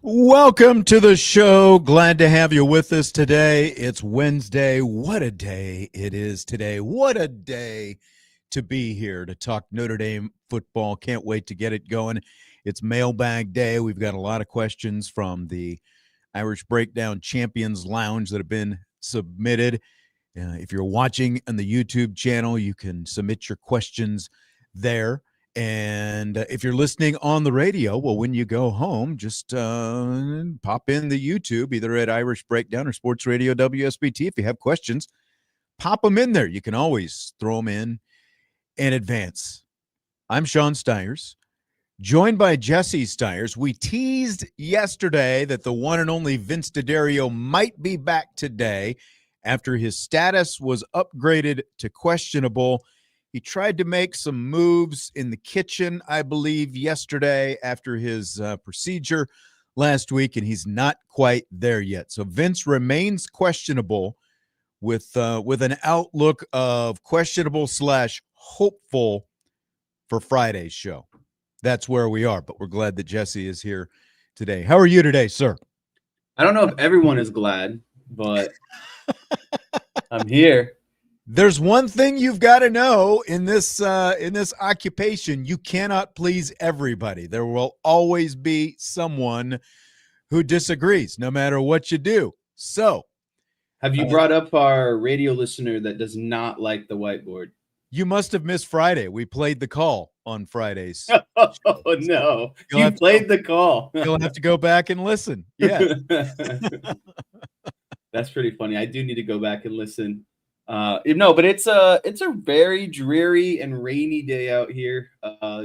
Welcome to the show. Glad to have you with us today. It's Wednesday. What a day it is today. What a day to be here to talk Notre Dame football. Can't wait to get it going. It's Mailbag Day. We've got a lot of questions from the Irish Breakdown Champions Lounge that have been submitted. If you're watching on the YouTube channel, you can submit your questions there. And if you're listening on the radio, well, when you go home, just pop in the YouTube, either at Irish Breakdown or Sports Radio WSBT. If you have questions, pop them in there. You can always throw them in advance. I'm Sean Stiers, joined by Jesse Stiers. We teased yesterday that the one and only Vince D'Addario might be back today after his status was upgraded to questionable. He tried to make some moves in the kitchen, I believe, yesterday after his procedure last week, and he's not quite there yet. So Vince remains questionable with an outlook of questionable / hopeful for Friday's show. That's where we are, but we're glad that Jesse is here today. How are you today, sir? I don't know if everyone is glad, but I'm here. There's one thing you've got to know in this occupation: you cannot please everybody. There will always be someone who disagrees, no matter what you do. So, have you brought up our radio listener that does not like the whiteboard? You must have missed Friday. We played the call on Fridays. Oh no, you played the call. You'll have to go back and listen. Yeah, that's pretty funny. I do need to go back and listen. No, but it's a very dreary and rainy day out here.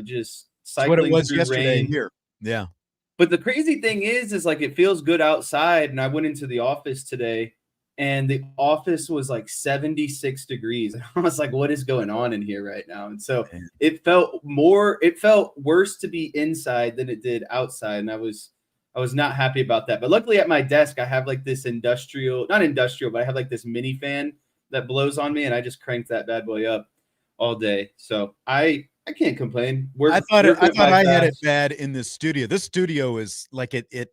Just cycling what it was through yesterday rain. Here. Yeah. But the crazy thing is like it feels good outside. And I went into the office today, and the office was like 76 degrees. And I was like, "What is going on in here right now?" And so it felt worse to be inside than it did outside. And I was not happy about that. But luckily at my desk, I have like this not industrial, but I have like this mini fan that blows on me, and I just cranked that bad boy up all day. So I can't complain. I thought I had it bad in this studio. This studio is like it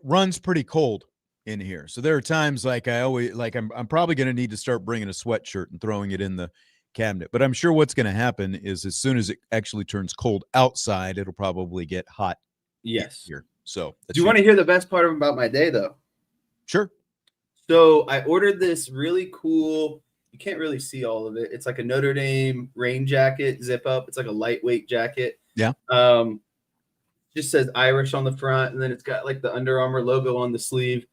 runs pretty cold in here. So there are times like I'm probably going to need to start bringing a sweatshirt and throwing it in the cabinet. But I'm sure what's going to happen is as soon as it actually turns cold outside, it'll probably get hot. Yes. Here. So do you want to hear the best part about my day though? Sure. So I ordered this really cool, you can't really see all of it. It's like a Notre Dame rain jacket, zip up. It's like a lightweight jacket. Yeah. Just says Irish on the front, and then it's got like the Under Armour logo on the sleeve.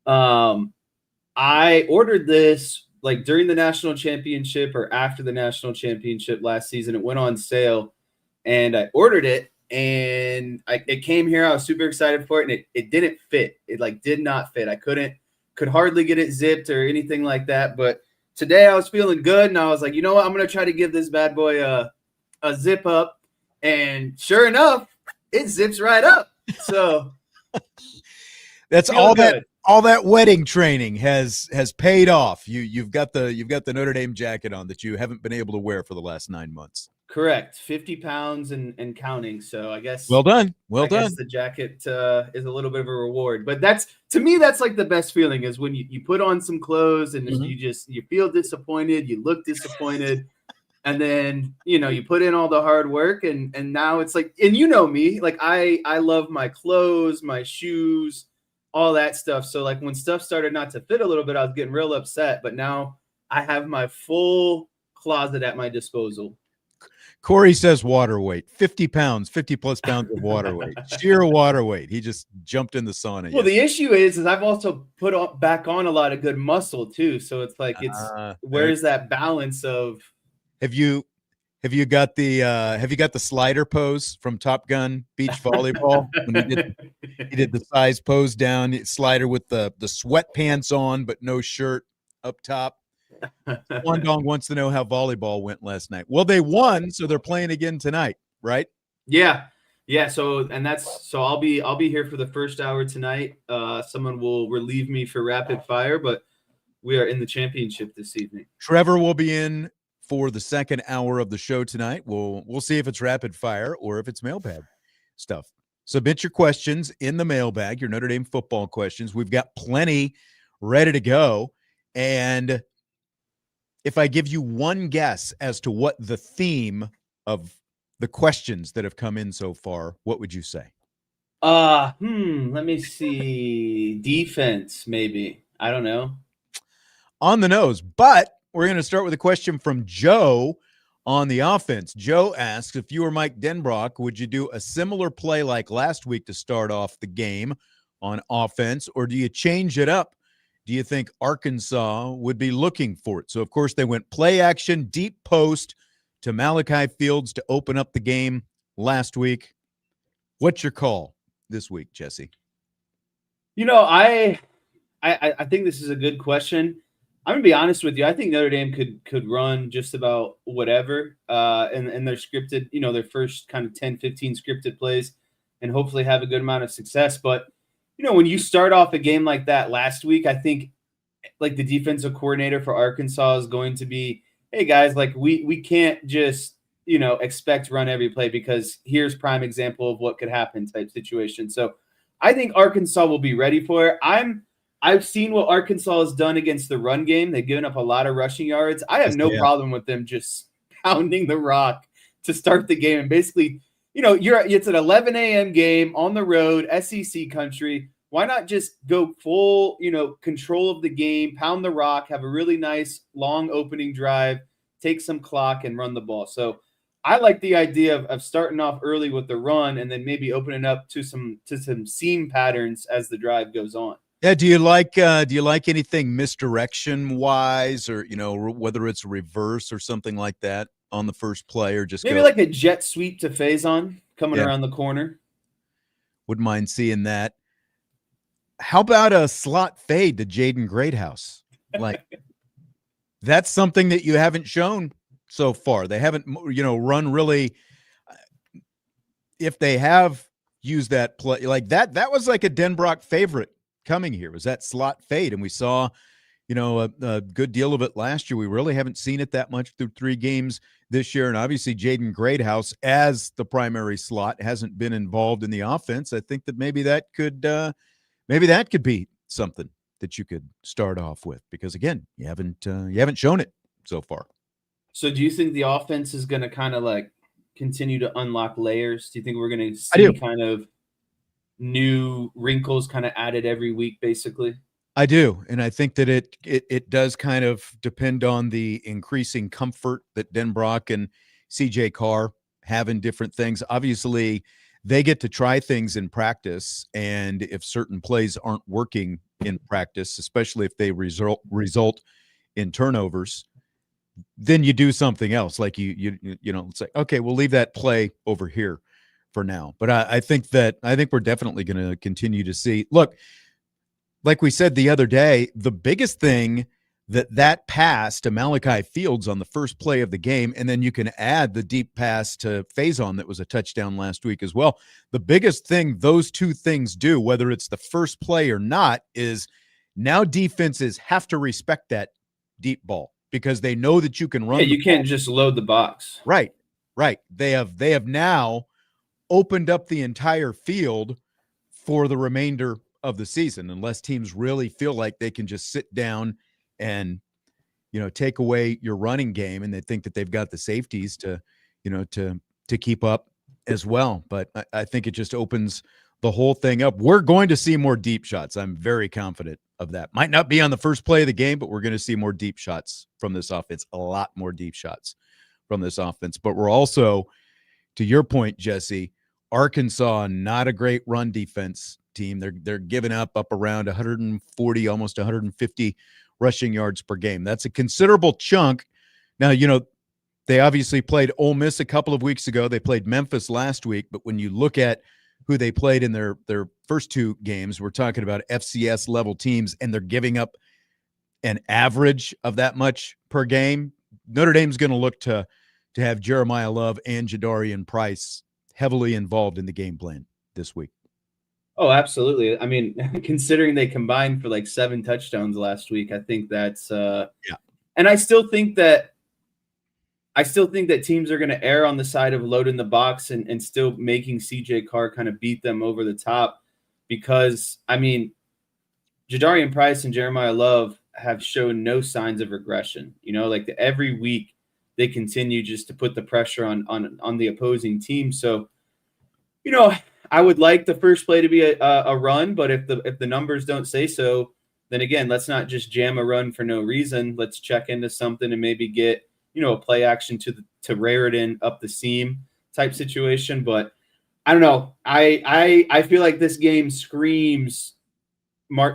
I ordered this like during the national championship or after the national championship last season. It went on sale, and I ordered it, and it came here. I was super excited for it, and it didn't fit. It like did not fit. I could hardly get it zipped or anything like that. But today I was feeling good, and I was like, you know what? I'm going to try to give this bad boy a zip up. And sure enough, it zips right up. So that's all good. All that wedding training has paid off. You've got the Notre Dame jacket on that you haven't been able to wear for the last 9 months. Correct. 50 pounds and counting. So I guess. Well done. I guess the jacket is a little bit of a reward. But to me, that's like the best feeling is when you put on some clothes and you feel disappointed. You look disappointed. And then, you put in all the hard work and now it's like, and you know me, like I love my clothes, my shoes, all that stuff. So like when stuff started not to fit a little bit, I was getting real upset. But now I have my full closet at my disposal. Corey says water weight, 50 pounds, 50 plus pounds of water weight, sheer water weight. He just jumped in the sauna. Well, the issue is I've also put back on a lot of good muscle too. So it's like, where's that balance of. Have you got the slider pose from Top Gun Beach Volleyball? When he did the size pose down, slider with the sweatpants on, but no shirt up top. Wandong wants to know how volleyball went last night. Well, they won, so they're playing again tonight, right? Yeah. So I'll be here for the first hour tonight. Someone will relieve me for rapid fire, but we are in the championship this evening. Trevor will be in for the second hour of the show tonight. We'll see if it's rapid fire or if it's mailbag stuff. Submit your questions in the mailbag, your Notre Dame football questions. We've got plenty ready to go. And if I give you one guess as to what the theme of the questions that have come in so far, what would you say? Let me see. Defense, maybe. I don't know. On the nose, but we're going to start with a question from Joe on the offense. Joe asks, if you were Mike Denbrock, would you do a similar play like last week to start off the game on offense, or do you change it up? Do you think Arkansas would be looking for it? So, of course, they went play action, deep post to Malachi Fields to open up the game last week. What's your call this week, Jesse? I think this is a good question. I'm gonna be honest with you. I think Notre Dame could run just about whatever, and their scripted, their first kind of 10, 15 scripted plays, and hopefully have a good amount of success. But when you start off a game like that last week, I think like the defensive coordinator for Arkansas is going to be, hey guys, like we can't just expect run every play, because here's prime example of what could happen type situation. So I think Arkansas will be ready for it. I've seen what Arkansas has done against the run game. They've given up a lot of rushing yards. I have no problem with them just pounding the rock to start the game. And basically, it's an 11 a.m. game on the road, SEC country. Why not just go full, control of the game, pound the rock, have a really nice long opening drive, take some clock, and run the ball. So I like the idea of starting off early with the run and then maybe opening up to some seam patterns as the drive goes on. Yeah, do you like anything misdirection wise, or whether it's reverse or something like that on the first play, or just maybe like a jet sweep to Faison coming around the corner? Wouldn't mind seeing that. How about a slot fade to Jaden Greathouse? Like that's something that you haven't shown so far. They haven't run really. If they have used that play like that was like a Denbrock favorite coming here, was that slot fade, and we saw a good deal of it last year. We really haven't seen it that much through 3 games this year, and obviously Jaden Greathouse as the primary slot hasn't been involved in the offense. I think that maybe that could be something that you could start off with, because again, you haven't shown it so far. So do you think the offense is going to kind of like continue to unlock layers? Do you think we're going to see kind of new wrinkles kind of added every week, basically? I do, and I think that it does kind of depend on the increasing comfort that Denbrock and CJ Carr have in different things. Obviously, they get to try things in practice, and if certain plays aren't working in practice, especially if they result in turnovers, then you do something else. Like it's like, okay, we'll leave that play over here for now. But I think we're definitely going to continue to see. Look, like we said the other day, the biggest thing that pass to Malachi Fields on the first play of the game, and then you can add the deep pass to Faison that was a touchdown last week as well. The biggest thing those two things do, whether it's the first play or not, is now defenses have to respect that deep ball, because they know that you can run. Yeah, you can't just load the box. Right. They have now opened up the entire field for the remainder of the season, unless teams really feel like they can just sit down and take away your running game, and they think that they've got the safeties to keep up as well. But I think it just opens the whole thing up. We're going to see more deep shots. I'm very confident of that. Might not be on the first play of the game, but we're going to see more deep shots from this offense, a lot more deep shots from this offense. But we're also, to your point, Jesse, Arkansas, not a great run defense team. They're giving up around 140, almost 150 rushing yards per game. That's a considerable chunk. Now, they obviously played Ole Miss a couple of weeks ago. They played Memphis last week. But when you look at who they played in their first 2 games, we're talking about FCS level teams, and they're giving up an average of that much per game. Notre Dame's going to look to have Jeremiah Love and Jadarian Price heavily involved in the game plan this week. Oh, absolutely. I mean, considering they combined for like 7 touchdowns last week, I think that's And I still think that I still think that teams are going to err on the side of loading the box and still making CJ Carr kind of beat them over the top because, I mean, Jadarian Price and Jeremiah Love have shown no signs of regression. Like every week they continue just to put the pressure on the opposing team. So, I would like the first play to be a run, but if the numbers don't say so, then again, let's not just jam a run for no reason. Let's check into something and maybe get a play action to Raritan up the seam type situation. But I don't know. I feel like this game screams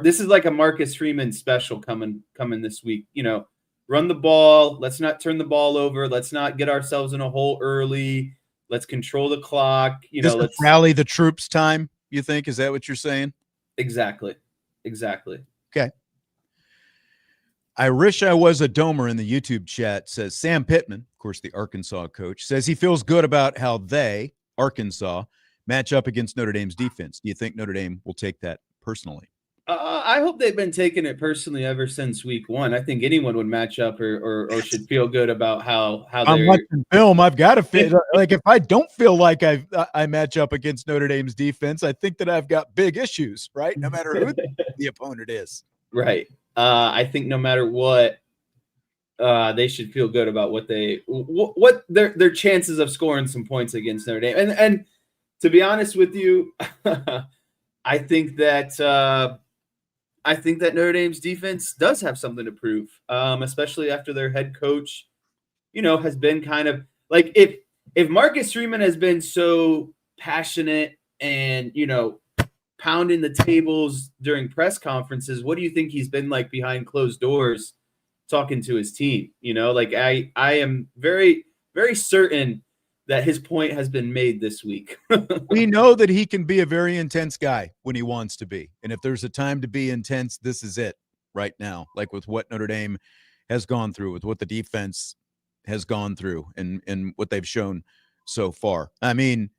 this is like a Marcus Freeman special coming this week. Run the ball. Let's not turn the ball over. Let's not get ourselves in a hole early. Let's control the clock. Let's rally the troops time, you think? Is that what you're saying? Exactly. Okay. I wish I was a domer in the YouTube chat, says Sam Pittman, of course, the Arkansas coach, says he feels good about how they, Arkansas, match up against Notre Dame's defense. Do you think Notre Dame will take that personally? I hope they've been taking it personally ever since week one. I think anyone would match up or should feel good about how I'm watching film. I've got to feel like if I don't feel like I match up against Notre Dame's defense, I think that I've got big issues, right? No matter who the opponent is. Right. I think no matter what, they should feel good about what their chances of scoring some points against Notre Dame. And to be honest with you, I think that Notre Dame's defense does have something to prove, especially after their head coach, has been kind of like if Marcus Freeman has been so passionate and pounding the tables during press conferences, what do you think he's been like behind closed doors talking to his team? Like I am very, very certain that his point has been made this week. We know that he can be a very intense guy when he wants to be. And if there's a time to be intense, this is it right now. Like with what Notre Dame has gone through, with what the defense has gone through and what they've shown so far. I mean,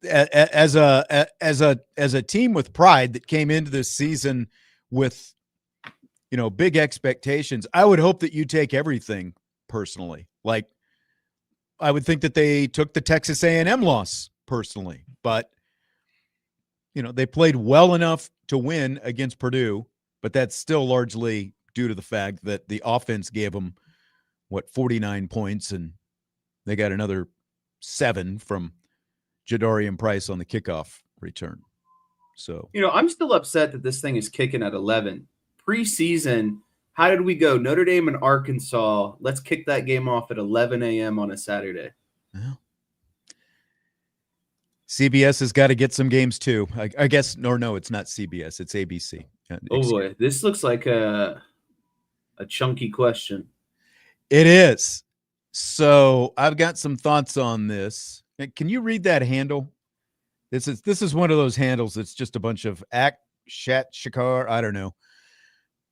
as a team with pride that came into this season with, big expectations, I would hope that you take everything personally. Like, I would think that they took the Texas A&M loss personally, but they played well enough to win against Purdue, but that's still largely due to the fact that the offense gave them 49 points, and they got another 7 from Jadarian Price on the kickoff return. So, I'm still upset that this thing is kicking at 11 preseason. How did we go? Notre Dame and Arkansas. Let's kick that game off at 11 a.m. on a Saturday. Well, CBS has got to get some games too. I guess. No, it's not CBS. It's ABC. Oh boy, this looks like a chunky question. It is. So I've got some thoughts on this. Can you read that handle? This is one of those handles that's just a bunch of Shakar. I don't know.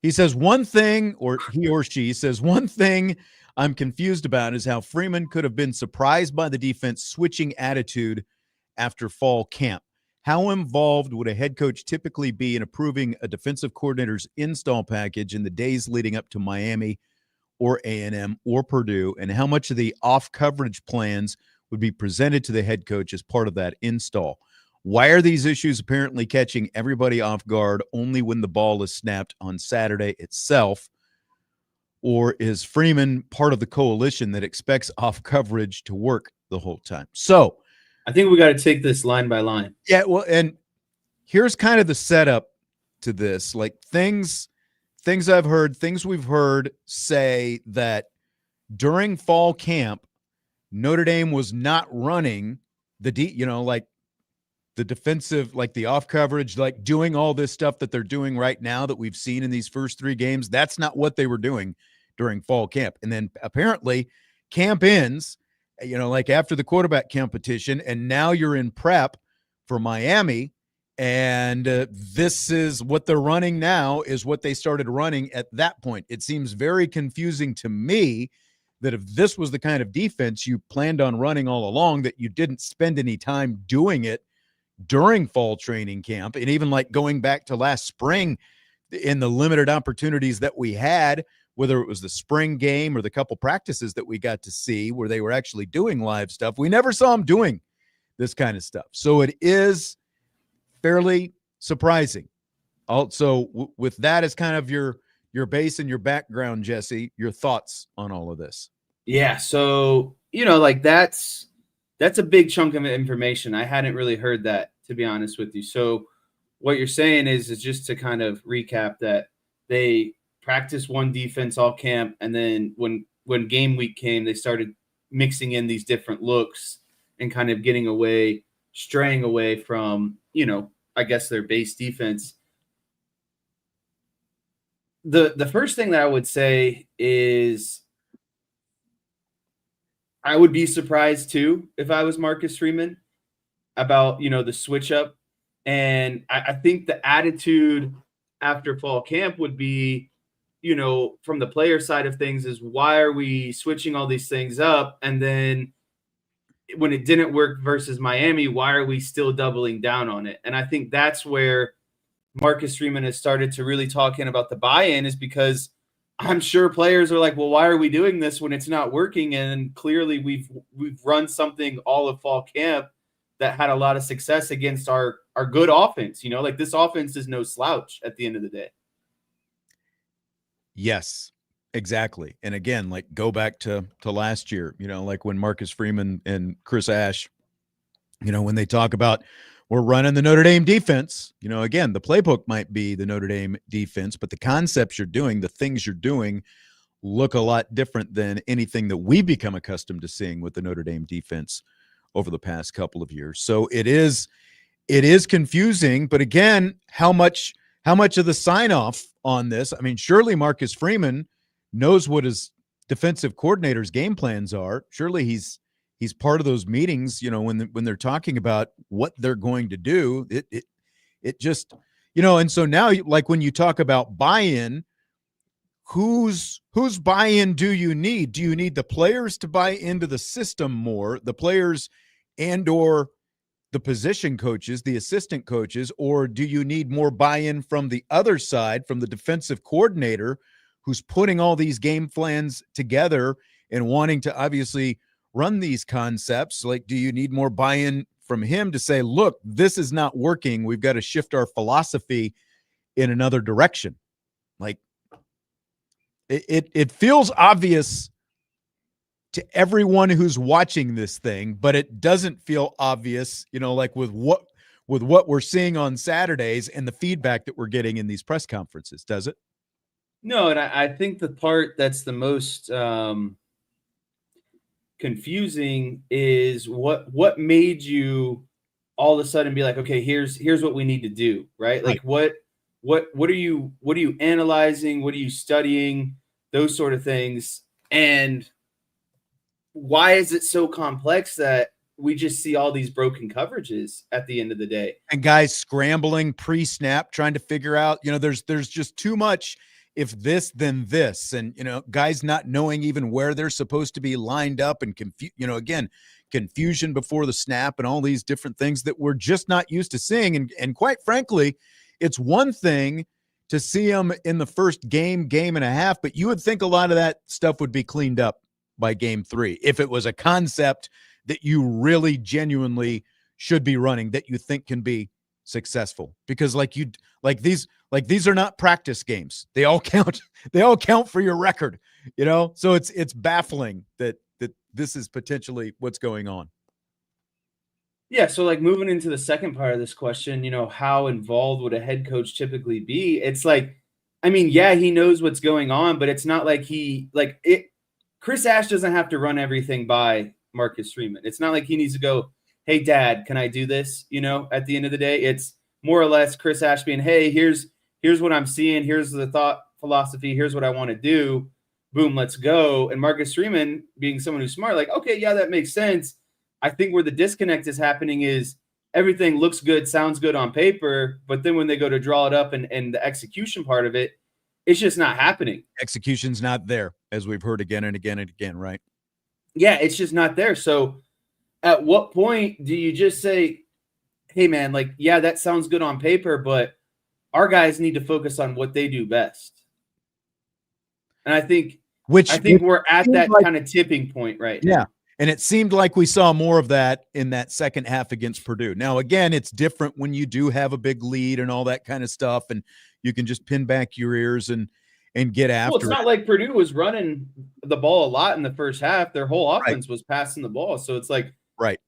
He says one thing, or he or she says one thing I'm confused about is how Freeman could have been surprised by the defense switching attitude after fall camp. How involved would a head coach typically be in approving a defensive coordinator's install package in the days leading up to Miami or A&M or Purdue, and how much of the off-coverage plans would be presented to the head coach as part of that install? Why are these issues apparently catching everybody off guard only when the ball is snapped on Saturday itself? Or is Freeman part of the coalition that expects off coverage to work the whole time? So I think we got to take this line by line. Yeah, well, and here's kind of the setup to this. Like things I've heard, things we've heard say that during fall camp, Notre Dame was not running the the defensive, like the off coverage, like doing all this stuff that they're doing right now that we've seen in these first 3 games. That's not what they were doing during fall camp. And then apparently camp ends, like after the quarterback competition, and now you're in prep for Miami. And this is what they're running now is what they started running at that point. It seems very confusing to me that if this was the kind of defense you planned on running all along, that you didn't spend any time doing it during fall training camp. And even like going back to last spring in the limited opportunities that we had whether it was the spring game or the couple practices that we got to see where they were actually doing live stuff. We never saw them doing this kind of stuff. So it is fairly surprising. Also, with that as kind of your base and your background, Jesse, your thoughts on all of this? Yeah, so like that's a big chunk of information. I hadn't really heard that, to be honest with you. So what you're saying is just to kind of recap that they practiced one defense all camp, and then when game week came, they started mixing in these different looks and kind of straying away from, I guess their base defense. The first thing that I would say is I would be surprised too if I was Marcus Freeman about, the switch up. And I think the attitude after fall camp would be, from the player side of things, is why are we switching all these things up? And then when it didn't work versus Miami, why are we still doubling down on it? And I think that's where Marcus Freeman has started to really talk in about the buy-in, is because I'm sure players are like, well, why are we doing this when it's not working? And clearly we've run something all of fall camp that had a lot of success against our good offense. Like this offense is no slouch at the end of the day. Yes, exactly. And again, like go back to last year, like when Marcus Freeman and Chris Ash, when they talk about we're running the Notre Dame defense, again, the playbook might be the Notre Dame defense, but the concepts you're doing, the things you're doing look a lot different than anything that we become accustomed to seeing with the Notre Dame defense over the past couple of years. So it is confusing, but again, how much of the sign off on this? I mean, surely Marcus Freeman knows what his defensive coordinator's game plans are. Surely he's part of those meetings, when they're talking about what they're going to do. It just, and so now, like when you talk about buy-in, whose buy-in do you need? Do you need the players to buy into the system more, the players and or the position coaches, the assistant coaches, or do you need more buy-in from the other side, from the defensive coordinator who's putting all these game plans together and wanting to obviously run these concepts? Like, do you need more buy-in from him to say, look, this is not working, we've got to shift our philosophy in another direction? Like, it feels obvious to everyone who's watching this thing, but it doesn't feel obvious, like with what we're seeing on Saturdays and the feedback that we're getting in these press conferences, does it? No, and I think the part that's the most confusing is what made you all of a sudden be like, okay, here's what we need to do, right? Like what are you analyzing? What are you studying? Those sort of things. And why is it so complex that we just see all these broken coverages at the end of the day? And guys scrambling pre-snap, trying to figure out, there's just too much if this, then this. And, guys not knowing even where they're supposed to be lined up, and confusion before the snap and all these different things that we're just not used to seeing. And quite frankly, it's one thing to see them in the first game and a half, but you would think a lot of that stuff would be cleaned up by game 3 if it was a concept that you really genuinely should be running, that you think can be successful. Because these are not practice games. They all count. They all count for your record, so it's baffling that this is potentially what's going on. Yeah, so like moving into the second part of this question, how involved would a head coach typically be? It's like, I mean, yeah, he knows what's going on, but it's not like Chris Ash doesn't have to run everything by Marcus Freeman. It's not like he needs to go, hey, Dad, can I do this? At the end of the day, it's more or less Chris Ash being, hey, here's what I'm seeing. Here's the thought philosophy. Here's what I want to do. Boom, let's go. And Marcus Freeman being someone who's smart, like, okay, yeah, that makes sense. I think where the disconnect is happening is everything looks good, sounds good on paper, but then when they go to draw it up and the execution part of it, it's just not happening. Execution's not there, as we've heard again and again and again, right? Yeah, it's just not there. So at what point do you just say, hey, man, like, yeah, that sounds good on paper, but our guys need to focus on what they do best? And I think which we're at that like, kind of tipping point right yeah. now. And it seemed like we saw more of that in that second half against Purdue. Now, again, it's different when you do have a big lead and all that kind of stuff, and you can just pin back your ears and get Well, it's after it. not like Purdue was running the ball a lot in the first half. Their whole Right. offense was passing the ball. So it's like, Right.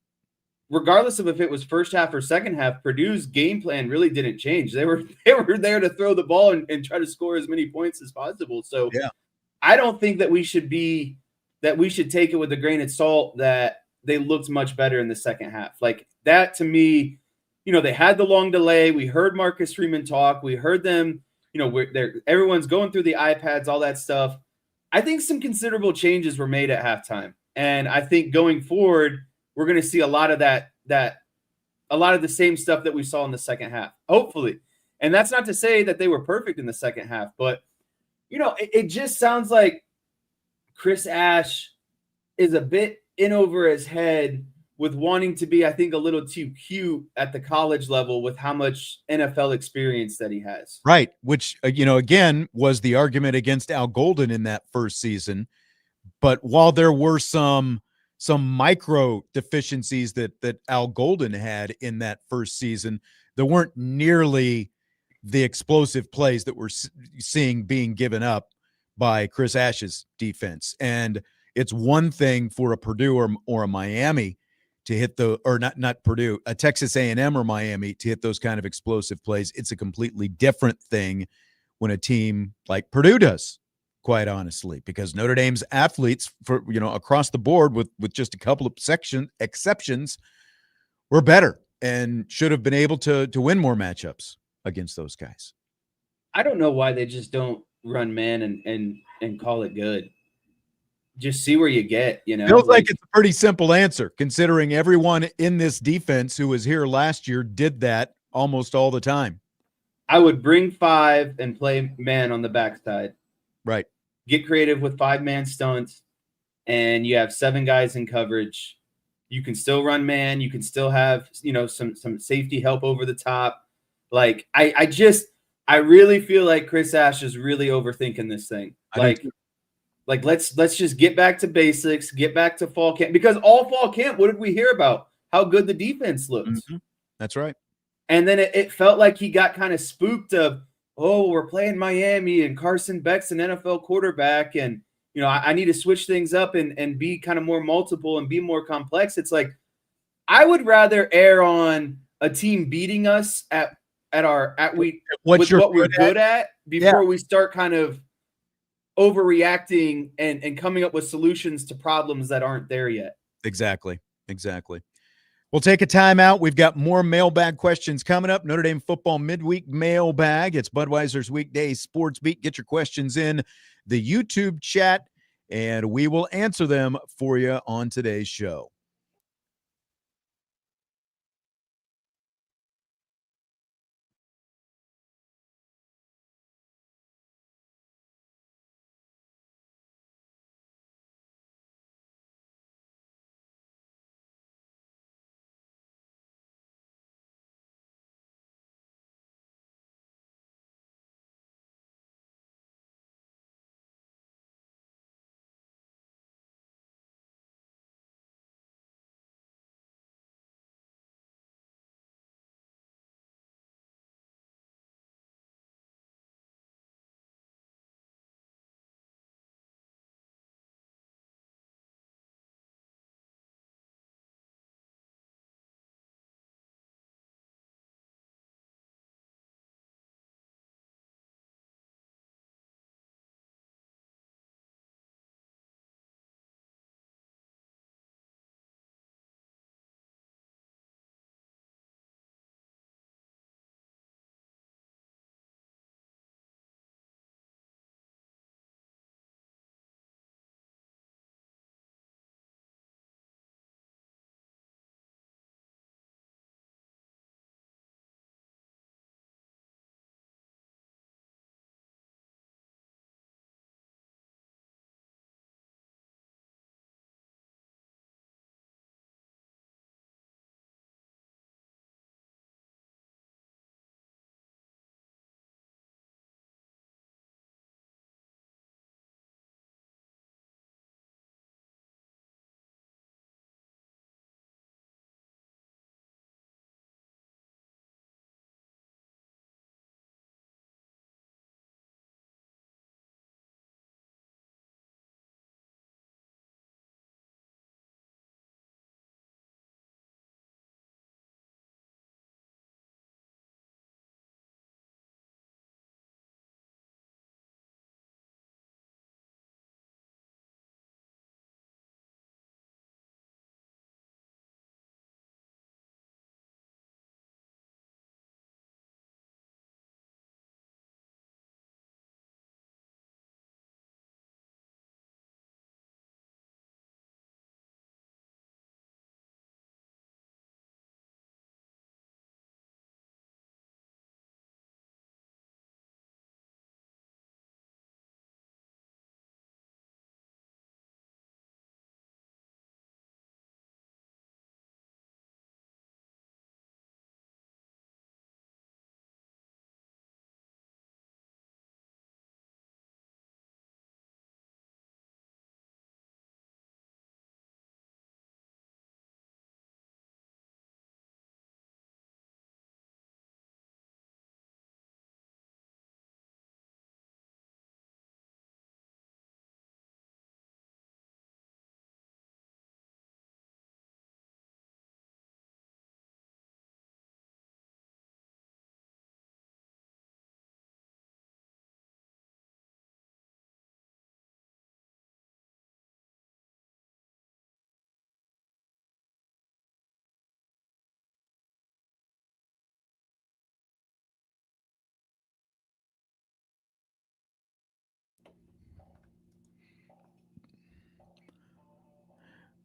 regardless of if it was first half or second half, Purdue's game plan really didn't change. They were there to throw the ball and try to score as many points as possible. So Yeah. I don't think that we should take it with a grain of salt that they looked much better in the second half. Like that to me, they had the long delay. We heard Marcus Freeman talk. We heard them, everyone's going through the iPads, all that stuff. I think some considerable changes were made at halftime. And I think going forward, we're going to see a lot of a lot of the same stuff that we saw in the second half, hopefully. And that's not to say that they were perfect in the second half, but it just sounds like Chris Ash is a bit in over his head with wanting to be, I think, a little too cute at the college level with how much NFL experience that he has. Right. Which, again, was the argument against Al Golden in that first season. But while there were some micro deficiencies that Al Golden had in that first season, there weren't nearly the explosive plays that we're seeing being given up by Chris Ash's defense. And it's one thing for a Purdue or a Miami to hit not Purdue, a Texas A&M or Miami to hit those kind of explosive plays. It's a completely different thing when a team like Purdue does, quite honestly, because Notre Dame's athletes across the board with just a couple of exceptions were better and should have been able to win more matchups against those guys. I don't know why they just don't run man and call it good. Just see where you get, Feels like it's a pretty simple answer, considering everyone in this defense who was here last year did that almost all the time. I would bring 5 and play man on the backside. Right. Get creative with 5-man stunts, and you have 7 guys in coverage. You can still run man. You can still have, some safety help over the top. Like I really feel like Chris Ash is really overthinking this thing. Like let's just get back to basics, get back to fall camp, because all fall camp, what did we hear about? How good the defense looked. Mm-hmm. That's right. And then it felt like he got kind of spooked of, oh, we're playing Miami and Carson Beck's an NFL quarterback. And, I need to switch things up and be kind of more multiple and be more complex. It's like, I would rather err on a team beating us at what we're good at before we start kind of overreacting and coming up with solutions to problems that aren't there yet. Exactly. We'll take a timeout. We've got more mailbag questions coming up. Notre Dame football midweek mailbag. It's Budweiser's weekday sports beat. Get your questions in the YouTube chat, and we will answer them for you on today's show.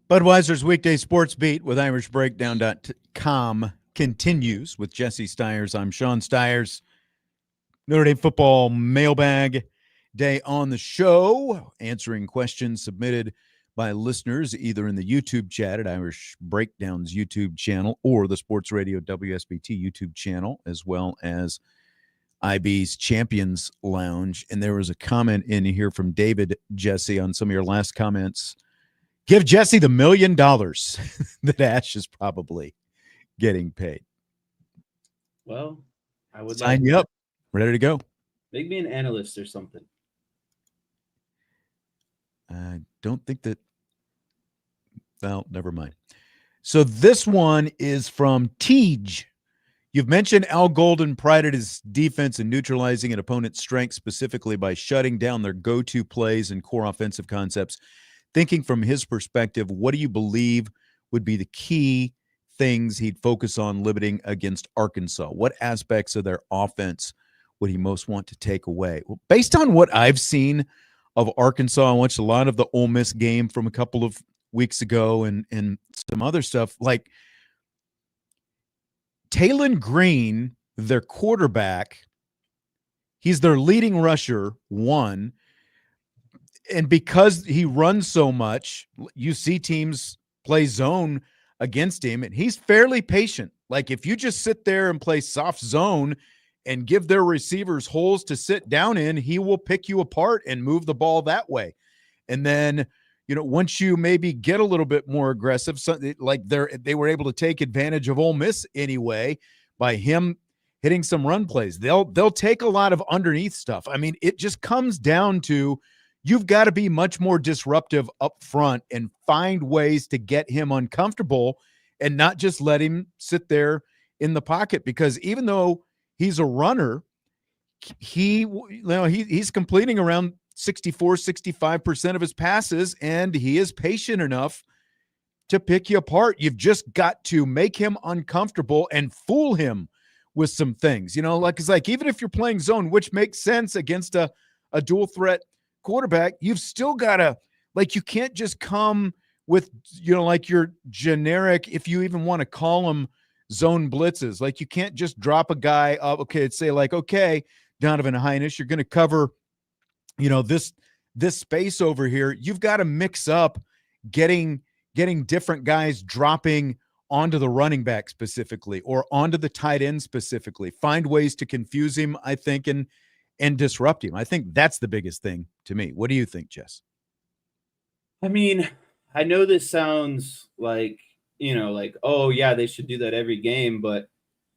Budweiser's weekday sports beat with IrishBreakdown.com continues with Jesse Stiers. I'm Sean Stiers. Notre Dame football mailbag day on the show, answering questions submitted by listeners either in the YouTube chat at Irish Breakdown's YouTube channel or the Sports Radio WSBT YouTube channel, as well as IB's Champions Lounge. And there was a comment in here from David, Jesse, on some of your last comments. Give Jesse the $1 million that Ash is probably getting paid. Well, I would sign you up. Ready to go. Make me an analyst or something. I don't think that. Well, never mind. So this one is from Tej. You've mentioned Al Golden prided his defense in neutralizing an opponent's strength, specifically by shutting down their go-to plays and core offensive concepts. Thinking from his perspective, what do you believe would be the key things he'd focus on limiting against Arkansas? What aspects of their offense would he most want to take away? Well, based on what I've seen of Arkansas, I watched a lot of the Ole Miss game from a couple of weeks ago and some other stuff. Like Taylon Green, their quarterback, he's their leading rusher, one. And because he runs so much, you see teams play zone against him, and he's fairly patient. Like if you just sit there and play soft zone and give their receivers holes to sit down in, he will pick you apart and move the ball that way. And then, once you maybe get a little bit more aggressive, like they were able to take advantage of Ole Miss anyway by him hitting some run plays. They'll take a lot of underneath stuff. I mean, it just comes down to you've got to be much more disruptive up front and find ways to get him uncomfortable and not just let him sit there in the pocket, because even though he's a runner, he's completing around 65% of his passes, and he is patient enough to pick you apart. You've just got to make him uncomfortable and fool him with some things, it's like, even if you're playing zone, which makes sense against a dual threat quarterback, you've still got to, you can't just come with, your generic, if you even want to call them zone blitzes. Like you can't just drop a guy up. Okay. Say okay, Donovan Hines, you're going to cover, this space over here. You've got to mix up getting different guys dropping onto the running back specifically or onto the tight end specifically. Find ways to confuse him, I think, and disrupt him. I think that's the biggest thing to me. What do you think, Jess? I mean, I know this sounds like, oh yeah, they should do that every game. But,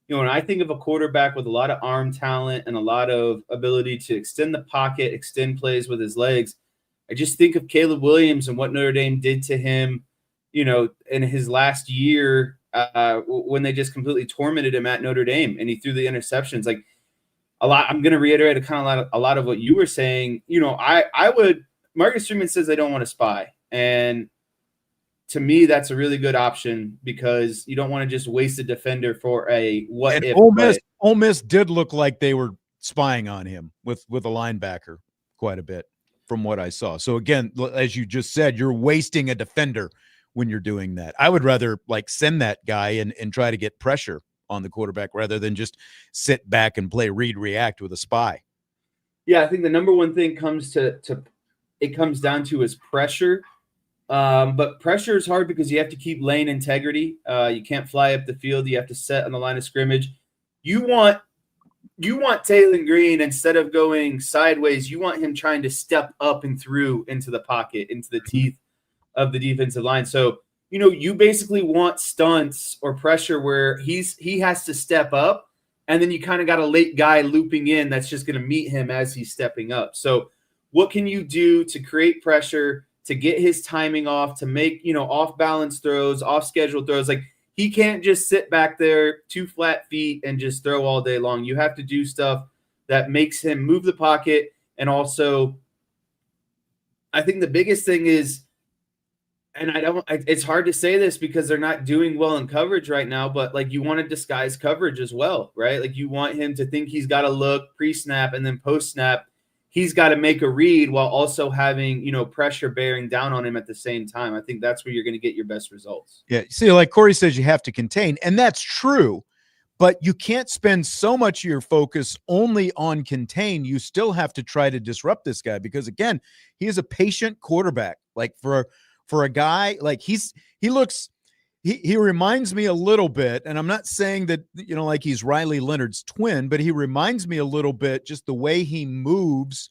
when I think of a quarterback with a lot of arm talent and a lot of ability to extend the pocket, extend plays with his legs, I just think of Caleb Williams and what Notre Dame did to him, in his last year when they just completely tormented him at Notre Dame and he threw the interceptions. Like a lot, I'm going to reiterate a lot of what you were saying. Marcus Freeman says they don't want to spy. And to me, that's a really good option because you don't want to just waste a defender for a what and if. Ole Miss did look like they were spying on him with a linebacker quite a bit from what I saw. So again, as you just said, you're wasting a defender when you're doing that. I would rather send that guy and try to get pressure on the quarterback rather than just sit back and play read react with a spy. Yeah, I think the number one thing comes down to is pressure. But pressure is hard because you have to keep lane integrity. You can't fly up the field. You have to set on the line of scrimmage. You want Taylon Green, instead of going sideways, you want him trying to step up and through into the pocket, into the teeth of the defensive line. So, you basically want stunts or pressure where he has to step up, and then you kind of got a late guy looping in that's just going to meet him as he's stepping up. So what can you do to create pressure, to get his timing off, to make, off balance throws, off schedule throws? Like he can't just sit back there 2 flat feet and just throw all day long. You have to do stuff that makes him move the pocket. And also I think the biggest thing is, and it's hard to say this because they're not doing well in coverage right now, but you want to disguise coverage as well, right? You want him to think he's got to look pre-snap and then post-snap he's got to make a read while also having, pressure bearing down on him at the same time. I think that's where you're going to get your best results. Yeah. See, like Corey says, you have to contain, and that's true, but you can't spend so much of your focus only on contain. You still have to try to disrupt this guy because, again, he is a patient quarterback. Like for a guy, like he reminds me a little bit, and I'm not saying that, like he's Riley Leonard's twin, but he reminds me a little bit just the way he moves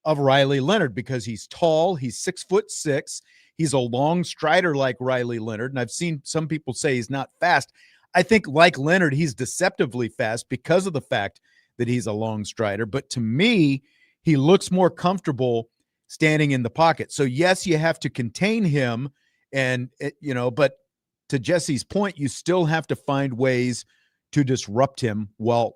of Riley Leonard because he's tall, he's 6'6", he's a long strider like Riley Leonard, and I've seen some people say he's not fast. I think like Leonard, he's deceptively fast because of the fact that he's a long strider, but to me, he looks more comfortable standing in the pocket. So yes, you have to contain him, and but to Jesse's point, you still have to find ways to disrupt him while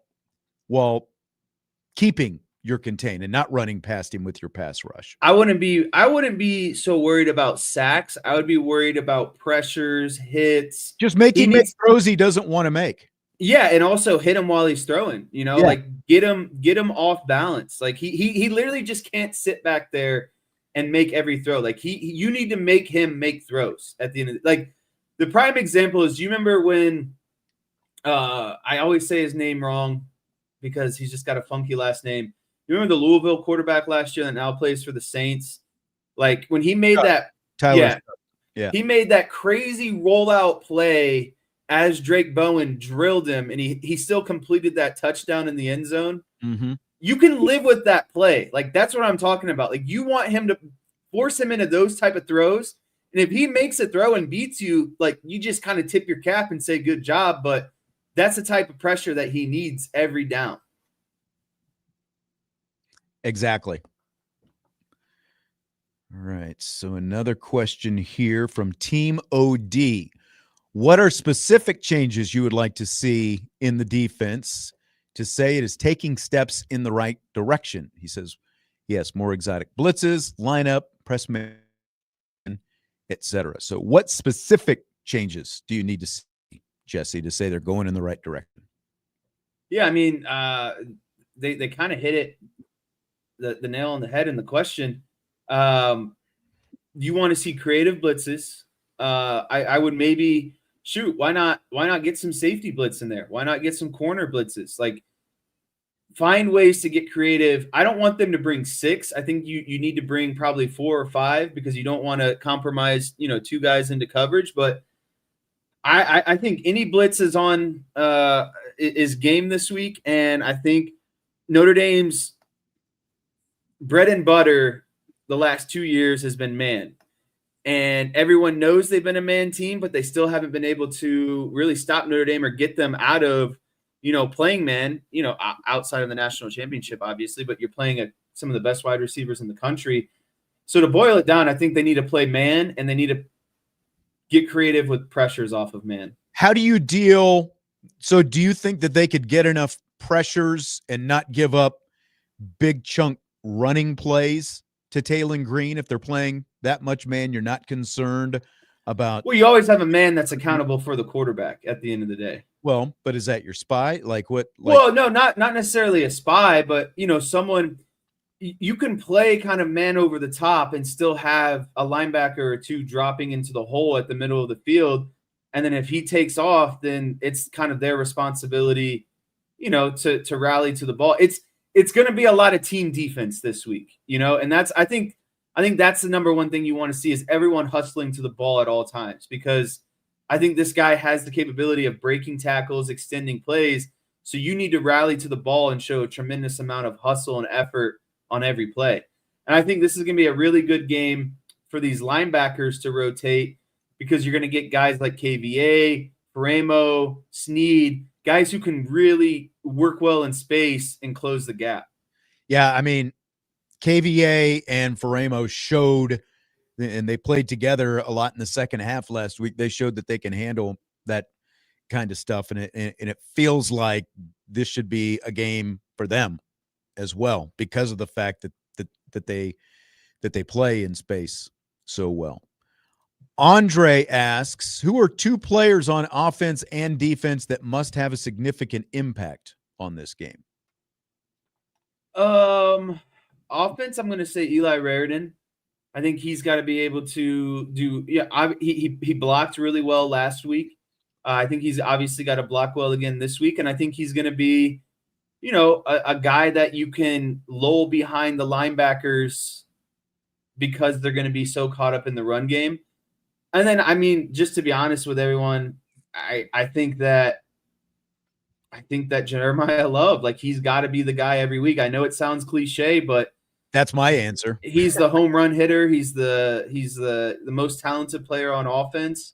keeping your contain and not running past him with your pass rush. I wouldn't be so worried about sacks. I would be worried about pressures, hits. Just making throws he doesn't want to make. Yeah, and also hit him while he's throwing, like get him off balance. Like he literally just can't sit back there and make every throw. Like you need to make him make throws at the end of the prime example is, do you remember when I always say his name wrong because he's just got a funky last name. You remember the Louisville quarterback last year that now plays for the Saints? Like when he made he made that crazy rollout play as Drake Bowen drilled him, and he still completed that touchdown in the end zone. Mm-hmm. You can live with that play. Like that's what I'm talking about. Like you want him to force him into those type of throws. And if he makes a throw and beats you, like you just kind of tip your cap and say, good job. But that's the type of pressure that he needs every down. Exactly. All right. So another question here from Team OD. What are specific changes you would like to see in the defense to say it is taking steps in the right direction? He says, yes, more exotic blitzes, lineup, press man, etc. So what specific changes do you need to see, Jesse, to say they're going in the right direction? Yeah, I mean, they kind of hit it the nail on the head in the question. You want to see creative blitzes. I would maybe why not get some safety blitz in there? Why not get some corner blitzes? Like find ways to get creative. I don't want them to bring 6. I think you need to bring probably 4 or 5 because you don't want to compromise, 2 guys into coverage. But I think any blitz is on is game this week. And I think Notre Dame's bread and butter the last 2 years has been man. And everyone knows they've been a man team, but they still haven't been able to really stop Notre Dame or get them out of, playing man, outside of the national championship, obviously, but you're playing some of the best wide receivers in the country. So to boil it down, I think they need to play man and they need to get creative with pressures off of man. How do you deal? So do you think that they could get enough pressures and not give up big chunk running plays to Taylon Green if they're playing that much man? You're not concerned about. Well, you always have a man that's accountable for the quarterback at the end of the day. Well, but is that your spy? Like what? Well, no, not necessarily a spy, but someone you can play kind of man over the top and still have a linebacker or 2 dropping into the hole at the middle of the field. And then if he takes off, then it's kind of their responsibility, to rally to the ball. It's going to be a lot of team defense this week, and that's, I think that's the number one thing you want to see is everyone hustling to the ball at all times, because I think this guy has the capability of breaking tackles, extending plays. So you need to rally to the ball and show a tremendous amount of hustle and effort on every play. And I think this is going to be a really good game for these linebackers to rotate, because you're going to get guys like KVA, Paremo, Sneed, guys who can really work well in space and close the gap. Yeah, I mean, KVA and Paremo showed, and they played together a lot in the second half last week. They showed that they can handle that kind of stuff, and it feels like this should be a game for them as well because of the fact that they play in space so well. Andre asks, who are 2 players on offense and defense that must have a significant impact on this game? offense, I'm going to say Eli Raridan. I think he's got to be able to do. Yeah, he blocked really well last week. I think he's obviously got to block well again this week, and I think he's going to be, a guy that you can lull behind the linebackers because they're going to be so caught up in the run game. And then, I mean, just to be honest with everyone, I think that Jeremiah Love, like, he's got to be the guy every week. I know it sounds cliche, but that's my answer. He's the home run hitter. He's the most talented player on offense.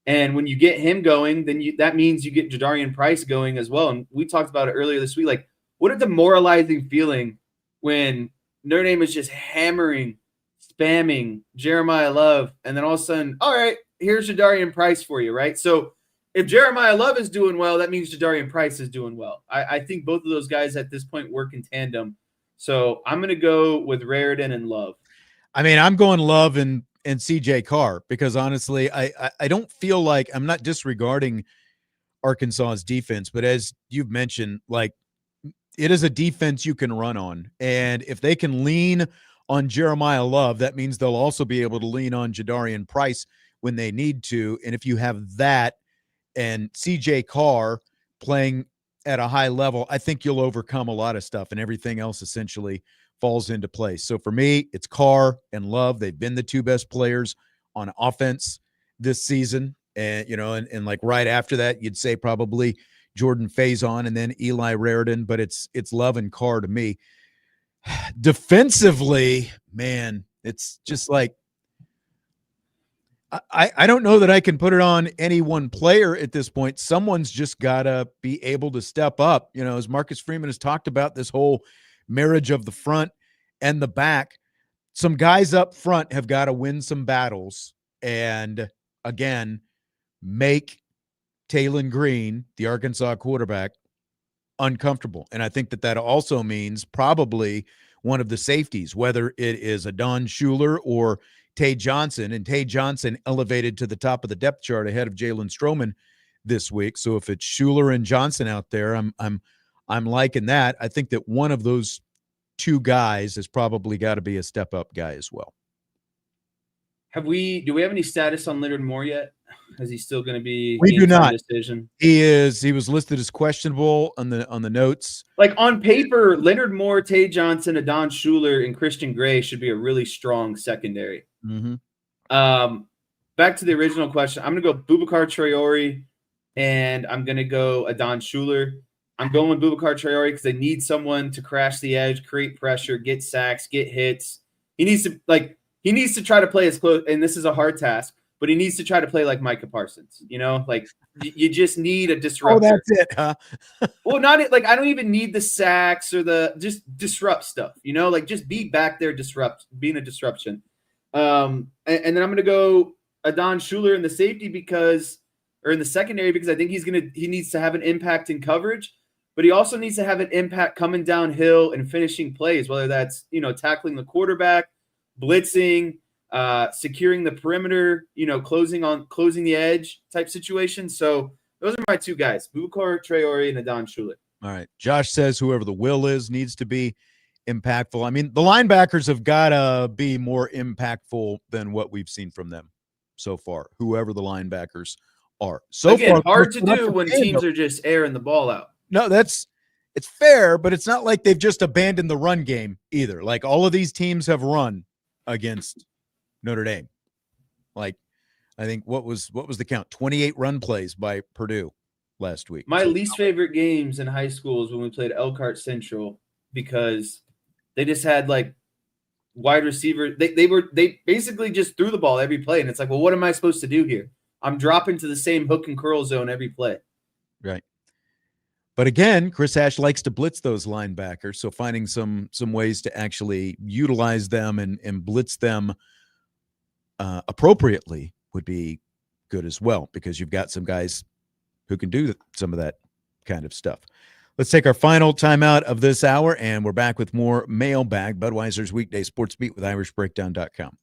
And when you get him going, then that means you get Jadarian Price going as well. And we talked about it earlier this week. Like, what a demoralizing feeling when Notre Dame is just hammering, spamming Jeremiah Love, and then all of a sudden, all right, here's Jadarian Price for you, right? So if Jeremiah Love is doing well, that means Jadarian Price is doing well. I think both of those guys at this point work in tandem. So I'm going to go with Raridan and Love. I mean, I'm going Love and CJ Carr because honestly, I don't feel like, I'm not disregarding Arkansas's defense, but as you've mentioned, like, it is a defense you can run on. And if they can lean on Jeremiah Love, that means they'll also be able to lean on Jadarian Price when they need to. And if you have that and CJ Carr playing at a high level, I think you'll overcome a lot of stuff, and everything else essentially falls into place. So for me, it's Carr and Love. They've been the two best players on offense this season. And, and like right after that, you'd say probably Jordan Faison and then Eli Raridan, but it's Love and Carr to me. Defensively, man, it's just like, I don't know that I can put it on any one player at this point. Someone's just got to be able to step up. As Marcus Freeman has talked about, this whole marriage of the front and the back, some guys up front have got to win some battles and, again, make Taylon Green, the Arkansas quarterback, uncomfortable. And I think that also means probably one of the safeties, whether it is a Don Schuler or Tay Johnson, and Tay Johnson elevated to the top of the depth chart ahead of Jalen Stroman this week. So if it's Schuler and Johnson out there, I'm liking that. I think that one of those two guys has probably got to be a step up guy as well. Do we have any status on Leonard Moore yet? Is he still going to be? We do not. Decision. He was listed as questionable on the notes. Like, on paper, Leonard Moore, Tay Johnson, Adon Schuler, and Christian Gray should be a really strong secondary. Mm-hmm. Back to the original question, I'm going to go Boubacar Traore, and I'm going to go Adon Schuler. I'm going with Boubacar Traore because they need someone to crash the edge, create pressure, get sacks, get hits. He needs to try to play as close, and this is a hard task, but he needs to try to play like Micah Parsons. Like, you just need a disruptor. Oh, that's it, huh? Well, not like, I don't even need the sacks or just disrupt stuff. Like, just be back there, being a disruption. And then I'm going to go Adon Schuler in the safety in the secondary because I think he needs to have an impact in coverage, but he also needs to have an impact coming downhill and finishing plays, whether that's, tackling the quarterback, blitzing, securing the perimeter, closing the edge type situation. So those are my two guys, Boubacar Traore and Adon Schuler. All right. Josh says whoever the will is needs to be impactful. I mean, the linebackers have got to be more impactful than what we've seen from them so far, whoever the linebackers are. So again, far, hard to do when teams are just airing the ball out. No, it's fair, but it's not like they've just abandoned the run game either. Like, all of these teams have run against Notre Dame. Like, I think what was the count? 28 run plays by Purdue last week. My least favorite games in high school is when we played Elkhart Central because they just had like wide receiver. They basically just threw the ball every play, and it's like, well, what am I supposed to do here? I'm dropping to the same hook and curl zone every play. Right. But again, Chris Ash likes to blitz those linebackers, so finding some ways to actually utilize them and blitz them appropriately would be good as well, because you've got some guys who can do some of that kind of stuff. Let's take our final timeout of this hour, and we're back with more Mailbag, Budweiser's weekday sports beat with IrishBreakdown.com.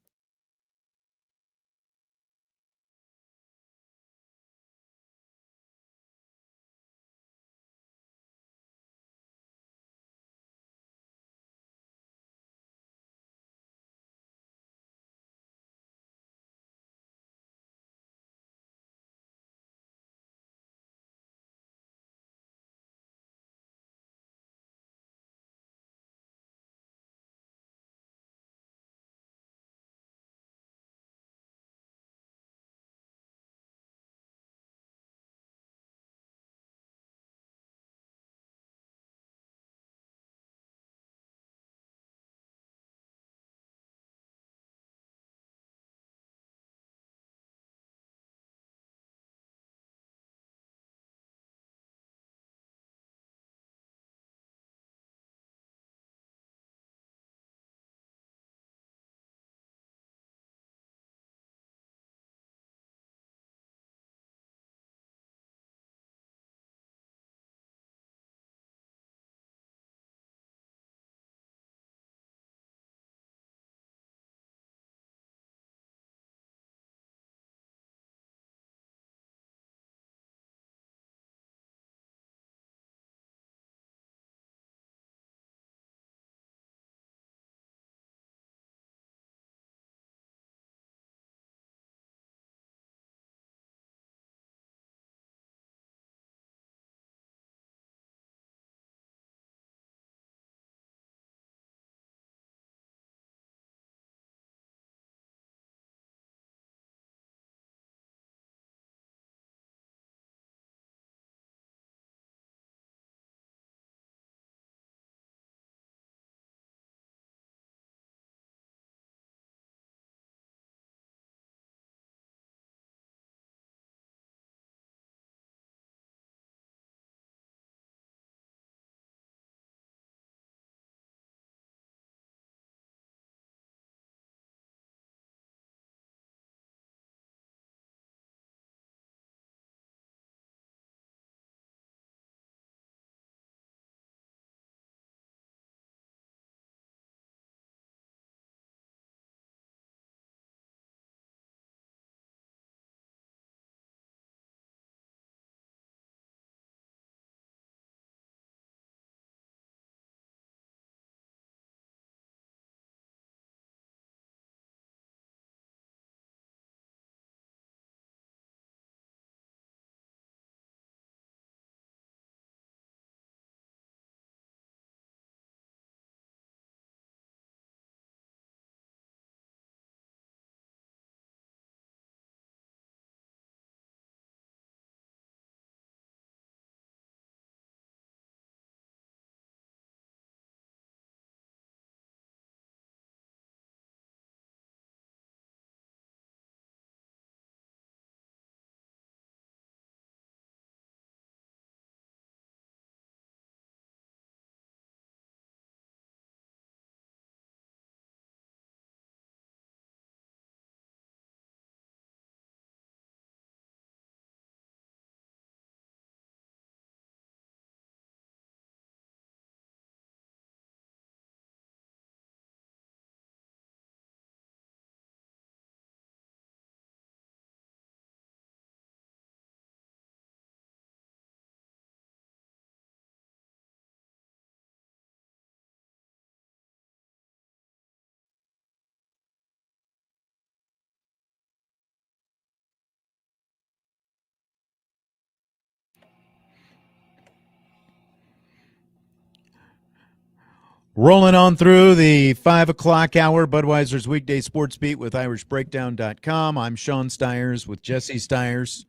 Rolling on through the 5 o'clock hour, Budweiser's weekday sports beat with irishbreakdown.com. I'm Sean Stiers with Jesse Stiers.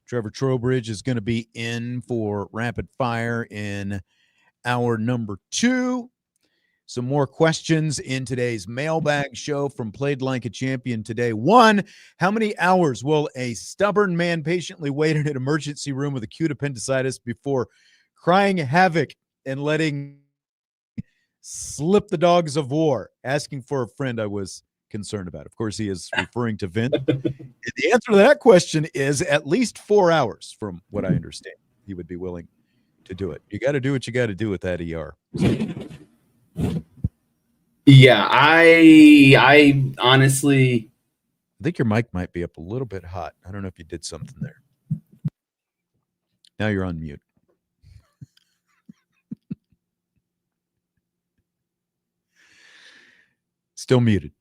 Trevor Trowbridge is going to be in for rapid fire in hour number 2. Some more questions in today's mailbag show from Played Like a Champion today. 1, how many hours will a stubborn man patiently wait in an emergency room with acute appendicitis before crying havoc and letting slip the dogs of war, asking for a friend I was concerned about? Of course, he is referring to Vince. The answer to that question is at least 4 hours, from what I understand. He would be willing to do it. You got to do what you got to do with that ER. Yeah, I honestly, I think your mic might be up a little bit hot. I don't know if you did something there. Now you're on mute. Still muted.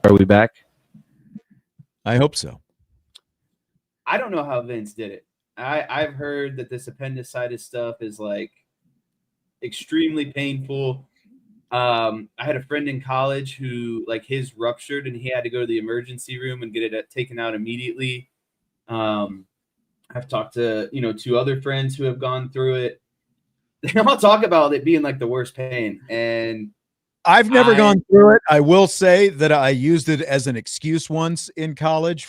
Are we back? I hope so. I don't know how Vince did it. I've heard that this appendicitis stuff is like extremely painful. I had a friend in college who like his ruptured and he had to go to the emergency room and get it taken out immediately. I've talked to, 2 other friends who have gone through it. They all talk about it being like the worst pain. And I've never gone through it. I will say that I used it as an excuse once in college.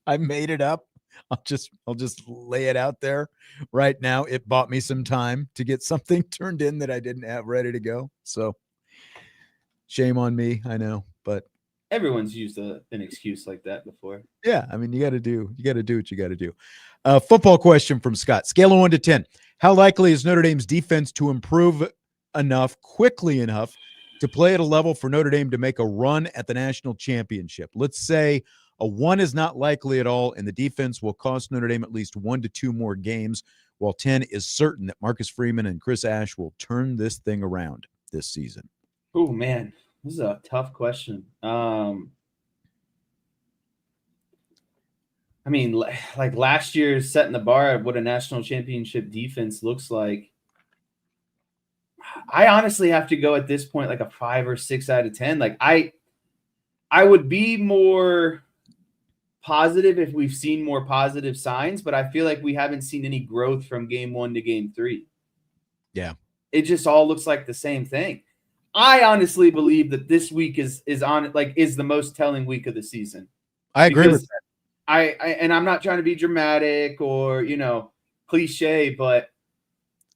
I made it up. I'll just lay it out there right now. It bought me some time to get something turned in that I didn't have ready to go. So shame on me, I know, but everyone's used an excuse like that before. Yeah, I mean, you got to do what you got to do. Football question from Scott. Scale of 1 to 10. How likely is Notre Dame's defense to improve quickly enough to play at a level for Notre Dame to make a run at the national championship? Let's say a 1 is not likely at all, and the defense will cost Notre Dame at least 1 to 2 more games, while 10 is certain that Marcus Freeman and Chris Ash will turn this thing around this season. Oh, man, this is a tough question. I mean, like last year setting the bar of what a national championship defense looks like. I honestly have to go at this point like a 5 or 6 out of 10. Like I would be more positive if we've seen more positive signs, but I feel like we haven't seen any growth from game 1 to game 3. Yeah. It just all looks like the same thing. I honestly believe that this week is the most telling week of the season. I agree with that. And I'm not trying to be dramatic or, cliche, but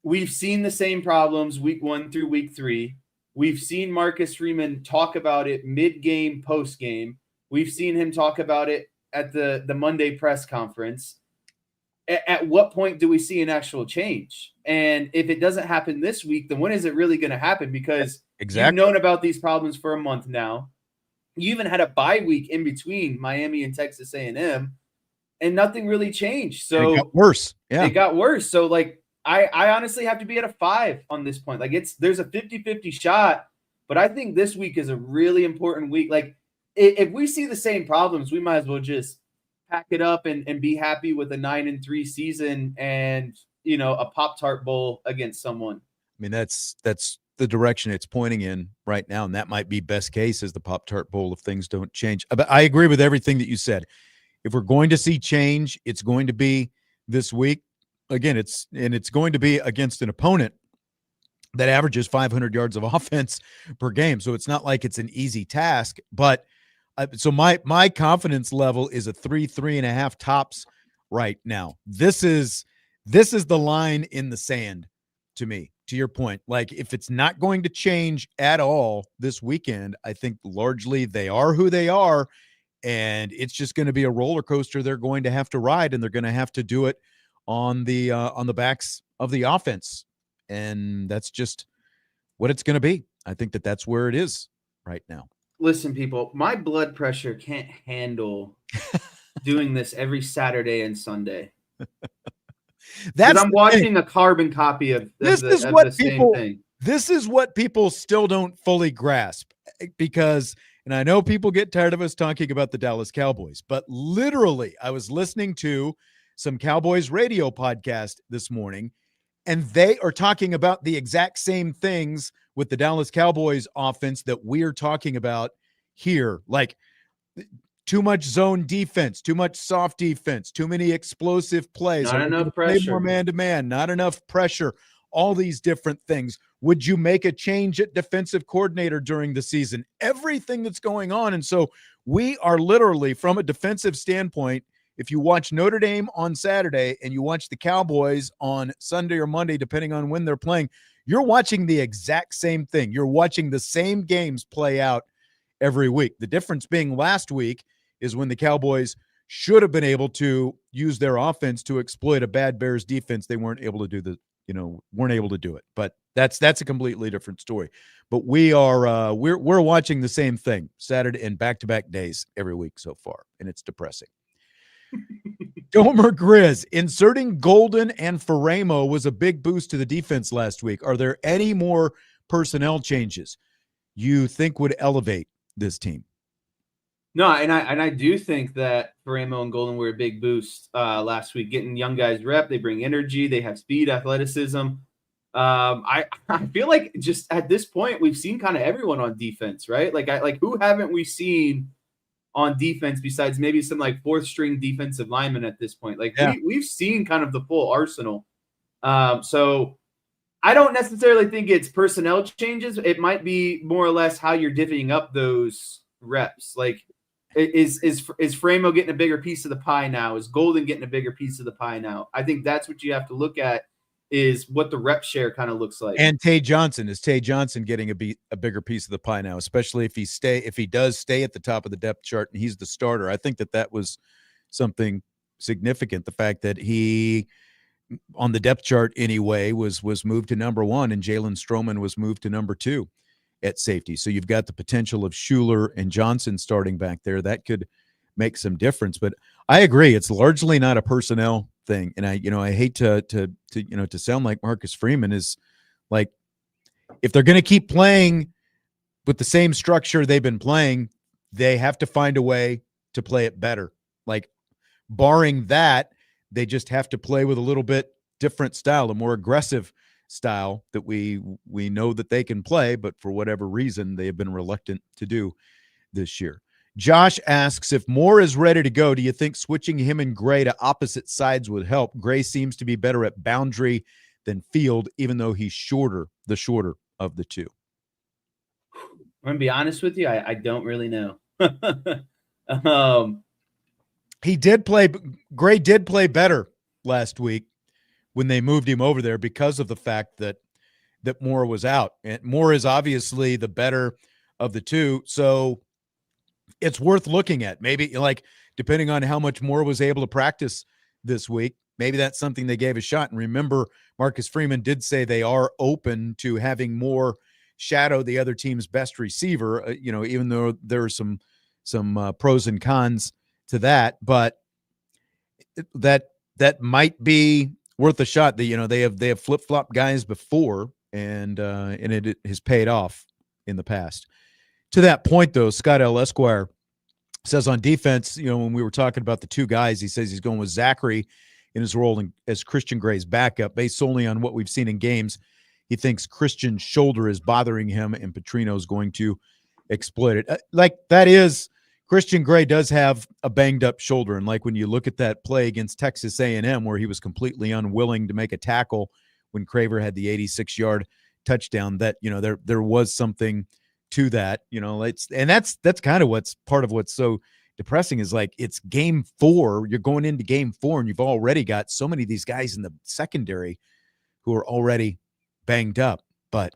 we've seen the same problems week 1 through week 3. We've seen Marcus Freeman talk about it mid-game, post-game. We've seen him talk about it at the Monday press conference. At what point do we see an actual change? And if it doesn't happen this week, then when is it really going to happen? Because you've known about these problems for a month now. You even had a bye week in between Miami and Texas A&M, and nothing really changed. So it got worse. Yeah, it got worse. So like, I honestly have to be at a 5 on this point. Like there's a 50-50 shot, but I think this week is a really important week. Like if we see the same problems, we might as well just pack it up and be happy with a 9-3 season and, a Pop-Tart bowl against someone. I mean, that's the direction it's pointing in right now. And that might be best case is the Pop-Tart bowl if things don't change. But I agree with everything that you said. If we're going to see change, it's going to be this week. Again, it's going to be against an opponent that averages 500 yards of offense per game. So it's not like it's an easy task, but so my confidence level is a 3.5 tops right now. This is the line in the sand to me, to your point. Like if it's not going to change at all this weekend, I think largely they are who they are, and it's just going to be a roller coaster they're going to have to ride, and they're going to have to do it on the backs of the offense. And that's just what it's going to be. I think that's where it is right now. Listen, people, my blood pressure can't handle doing this every Saturday and Sunday. I'm watching a carbon copy of the same thing. This is what people still don't fully grasp, because, and I know people get tired of us talking about the Dallas Cowboys, but literally I was listening to some Cowboys radio podcast this morning, And they are talking about the exact same things with the Dallas Cowboys offense that we're talking about here. Like too much zone defense, too much soft defense, too many explosive plays. Not enough pressure. More man-to-man, not enough pressure, all these different things. Would you make a change at defensive coordinator during the season? Everything that's going on. And so we are literally, from a defensive standpoint, if you watch Notre Dame on Saturday and you watch the Cowboys on Sunday or Monday, depending on when they're playing, you're watching the exact same thing. You're watching the same games play out every week. The difference being last week is when the Cowboys should have been able to use their offense to exploit a bad Bears defense. They weren't able to weren't able to do it. But that's a completely different story. But we are we're watching the same thing Saturday and back-to-back days every week so far, and it's depressing. Domer Grizz, inserting Golden and Faremo was a big boost to the defense last week. Are there any more personnel changes you think would elevate this team? No, and I do think that Faremo and Golden were a big boost last week. Getting young guys rep, they bring energy, they have speed, athleticism. I feel like just at this point we've seen kind of everyone on defense, right? Like who haven't we seen on defense besides maybe some like fourth string defensive linemen at this point? Like we've seen kind of the full arsenal. So I don't necessarily think it's personnel changes. It might be more or less how you're divvying up those reps. Like is Faremo getting a bigger piece of the pie now? Is Golden getting a bigger piece of the pie now? I think that's what you have to look at, is what the rep share kind of looks like. And Tay Johnson, is Tay Johnson getting a bigger piece of the pie now, especially if he does stay at the top of the depth chart and he's the starter? I think that was something significant. The fact that he, on the depth chart anyway, was moved to number 1 and Jalen Stroman was moved to number 2 at safety. So you've got the potential of Schuler and Johnson starting back there. That could make some difference. But I agree, it's largely not a personnel thing. And I hate to sound like Marcus Freeman is like, if they're going to keep playing with the same structure they've been playing, they have to find a way to play it better. Like, barring that, they just have to play with a little bit different style, a more aggressive style that we know that they can play, but for whatever reason, they have been reluctant to do this year. Josh asks, if Moore is ready to go, do you think switching him and Gray to opposite sides would help? Gray seems to be better at boundary than field, even though he's the shorter of the two. I'm going to be honest with you. I don't really know. Gray did play better last week when they moved him over there because of the fact that Moore was out. And Moore is obviously the better of the two. So it's worth looking at. Maybe, like, depending on how much Moore was able to practice this week, maybe that's something they gave a shot. And remember, Marcus Freeman did say they are open to having Moore shadow the other team's best receiver, even though there are some pros and cons to that. But that might be worth a shot. They have flip-flop guys before, and it has paid off in the past. To that point, though, Scott L. Esquire says on defense, when we were talking about the two guys, he says he's going with Zachary in his role as Christian Gray's backup. Based solely on what we've seen in games, he thinks Christian's shoulder is bothering him, and Petrino's going to exploit it. Christian Gray does have a banged-up shoulder, and like when you look at that play against Texas A&M where he was completely unwilling to make a tackle when Craver had the 86-yard touchdown, that there was something to that, and that's kind of what's part of what's so depressing is, like, it's game 4. You're going into game 4, and you've already got so many of these guys in the secondary who are already banged up. But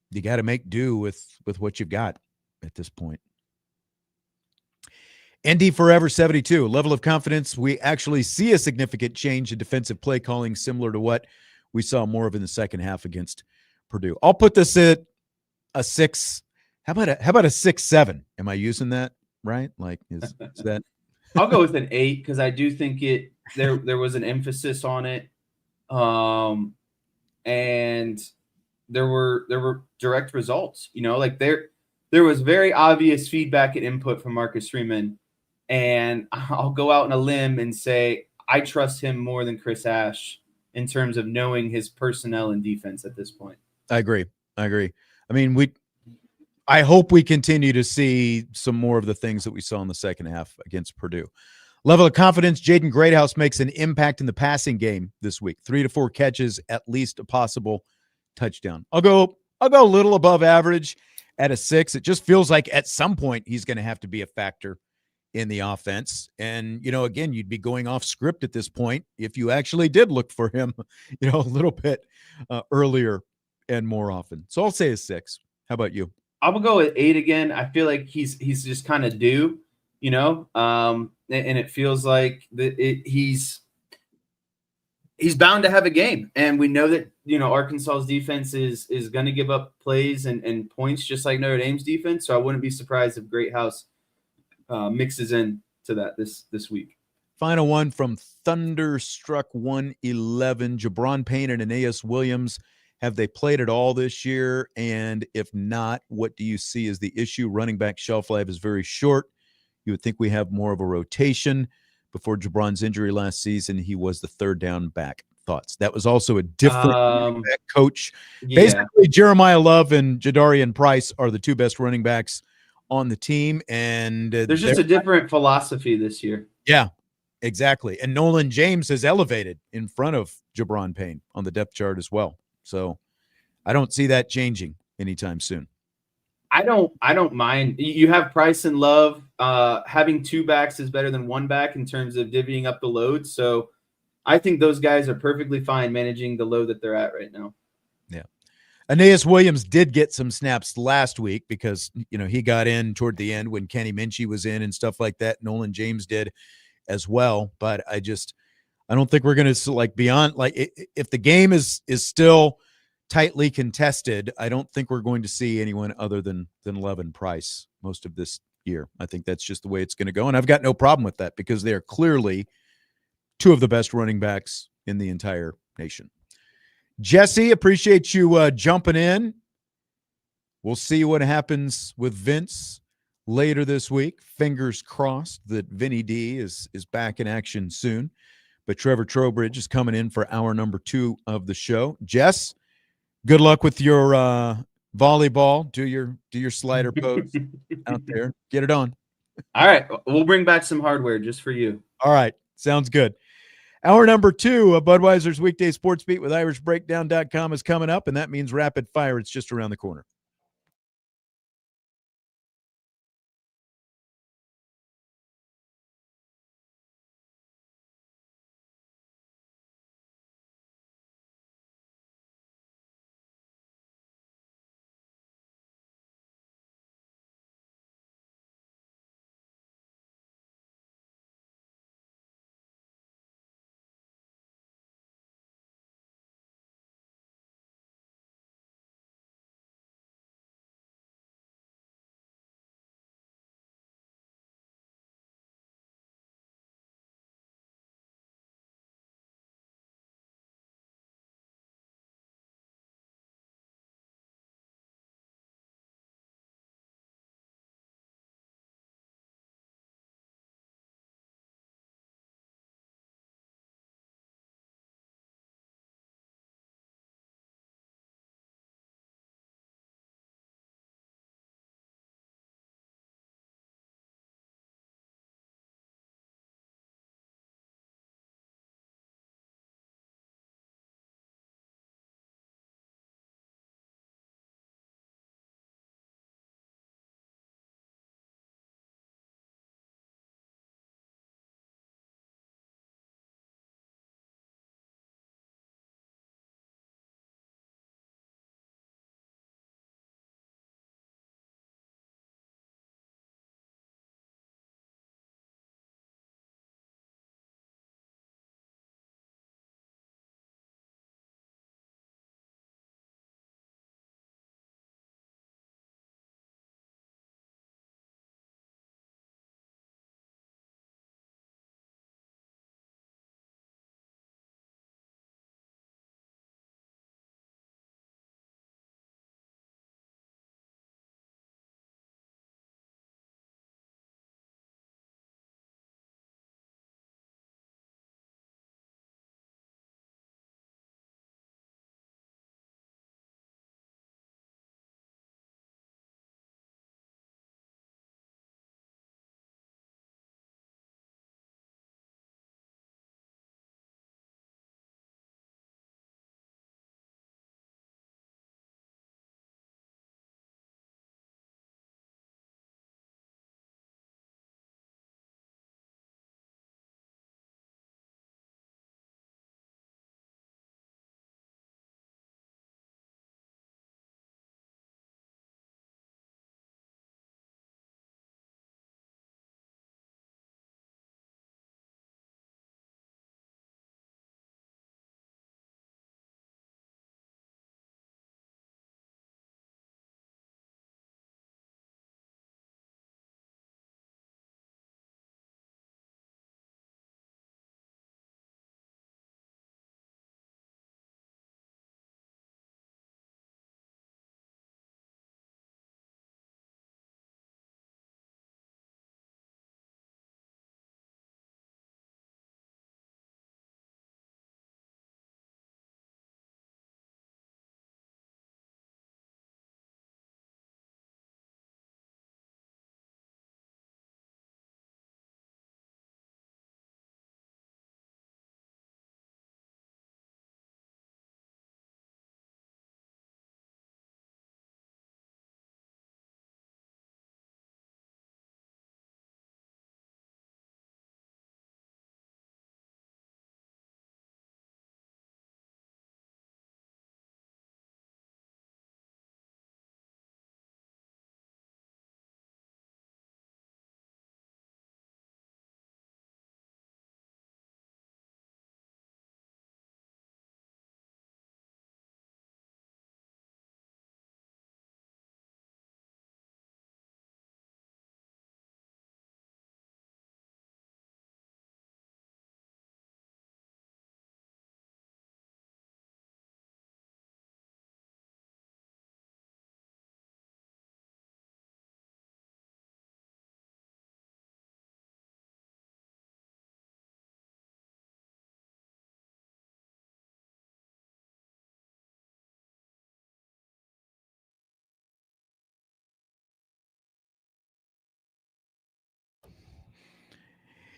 you got to make do with what you've got at this point. ND Forever 72, level of confidence. We actually see a significant change in defensive play calling, similar to what we saw more of in the second half against Purdue. I'll put this at a 6. How about a 6-7? Am I using that right? Like, is that? I'll go with an 8 because I do think there was an emphasis on it, and there were direct results. Like there was very obvious feedback and input from Marcus Freeman. And I'll go out on a limb and say I trust him more than Chris Ash in terms of knowing his personnel and defense at this point. I agree. I mean, I hope we continue to see some more of the things that we saw in the second half against Purdue. Level of confidence, Jaden Greathouse makes an impact in the passing game this week. 3 to 4 catches, at least a possible touchdown. I'll go a little above average at a 6. It just feels like at some point he's going to have to be a factor in the offense. And, again, you'd be going off script at this point if you actually did look for him, a little bit earlier and more often. So I'll say a 6. How about you? I will go with 8 again. I feel like he's just kind of due, and it feels like he's bound to have a game. And we know that, Arkansas's defense is going to give up plays and points just like Notre Dame's defense. So I wouldn't be surprised if Greathouse mixes in to that this week. Final one from Thunderstruck 111. Jabron Payne and Aeneas Williams, have they played at all this year? And if not, what do you see as the issue? Running back shelf life is very short. You would think we have more of a rotation. Before Jabron's injury last season, he was the third down back. Thoughts? That was also a different running back coach. Yeah. Basically, Jeremiah Love and Jadarian Price are the two best running backs on the team. And there's just a different philosophy this year. Yeah, exactly. And Nolan James has elevated in front of Jabron Payne on the depth chart as well. So I don't see that changing anytime soon. I don't mind. You have Price and Love. Having 2 backs is better than 1 back in terms of divvying up the load. So I think those guys are perfectly fine managing the load that they're at right now. Yeah. Aeneas Williams did get some snaps last week because, he got in toward the end when Kenny Minchie was in and stuff like that. Nolan James did as well. But I don't think we're going to beyond if the game is still tightly contested, I don't think we're going to see anyone other than Love and Price most of this year. I think that's just the way it's going to go. And I've got no problem with that because they are clearly 2 of the best running backs in the entire nation. Jesse, appreciate you jumping in. We'll see what happens with Vince later this week. Fingers crossed that Vinny D is back in action soon. But Trevor Trowbridge is coming in for hour number 2 of the show. Jess, good luck with your volleyball. Do your slider pose out there. Get it on. All right. We'll bring back some hardware just for you. All right. Sounds good. Hour number 2 of Budweiser's Weekday Sports Beat with IrishBreakdown.com is coming up, and that means rapid fire. It's just around the corner.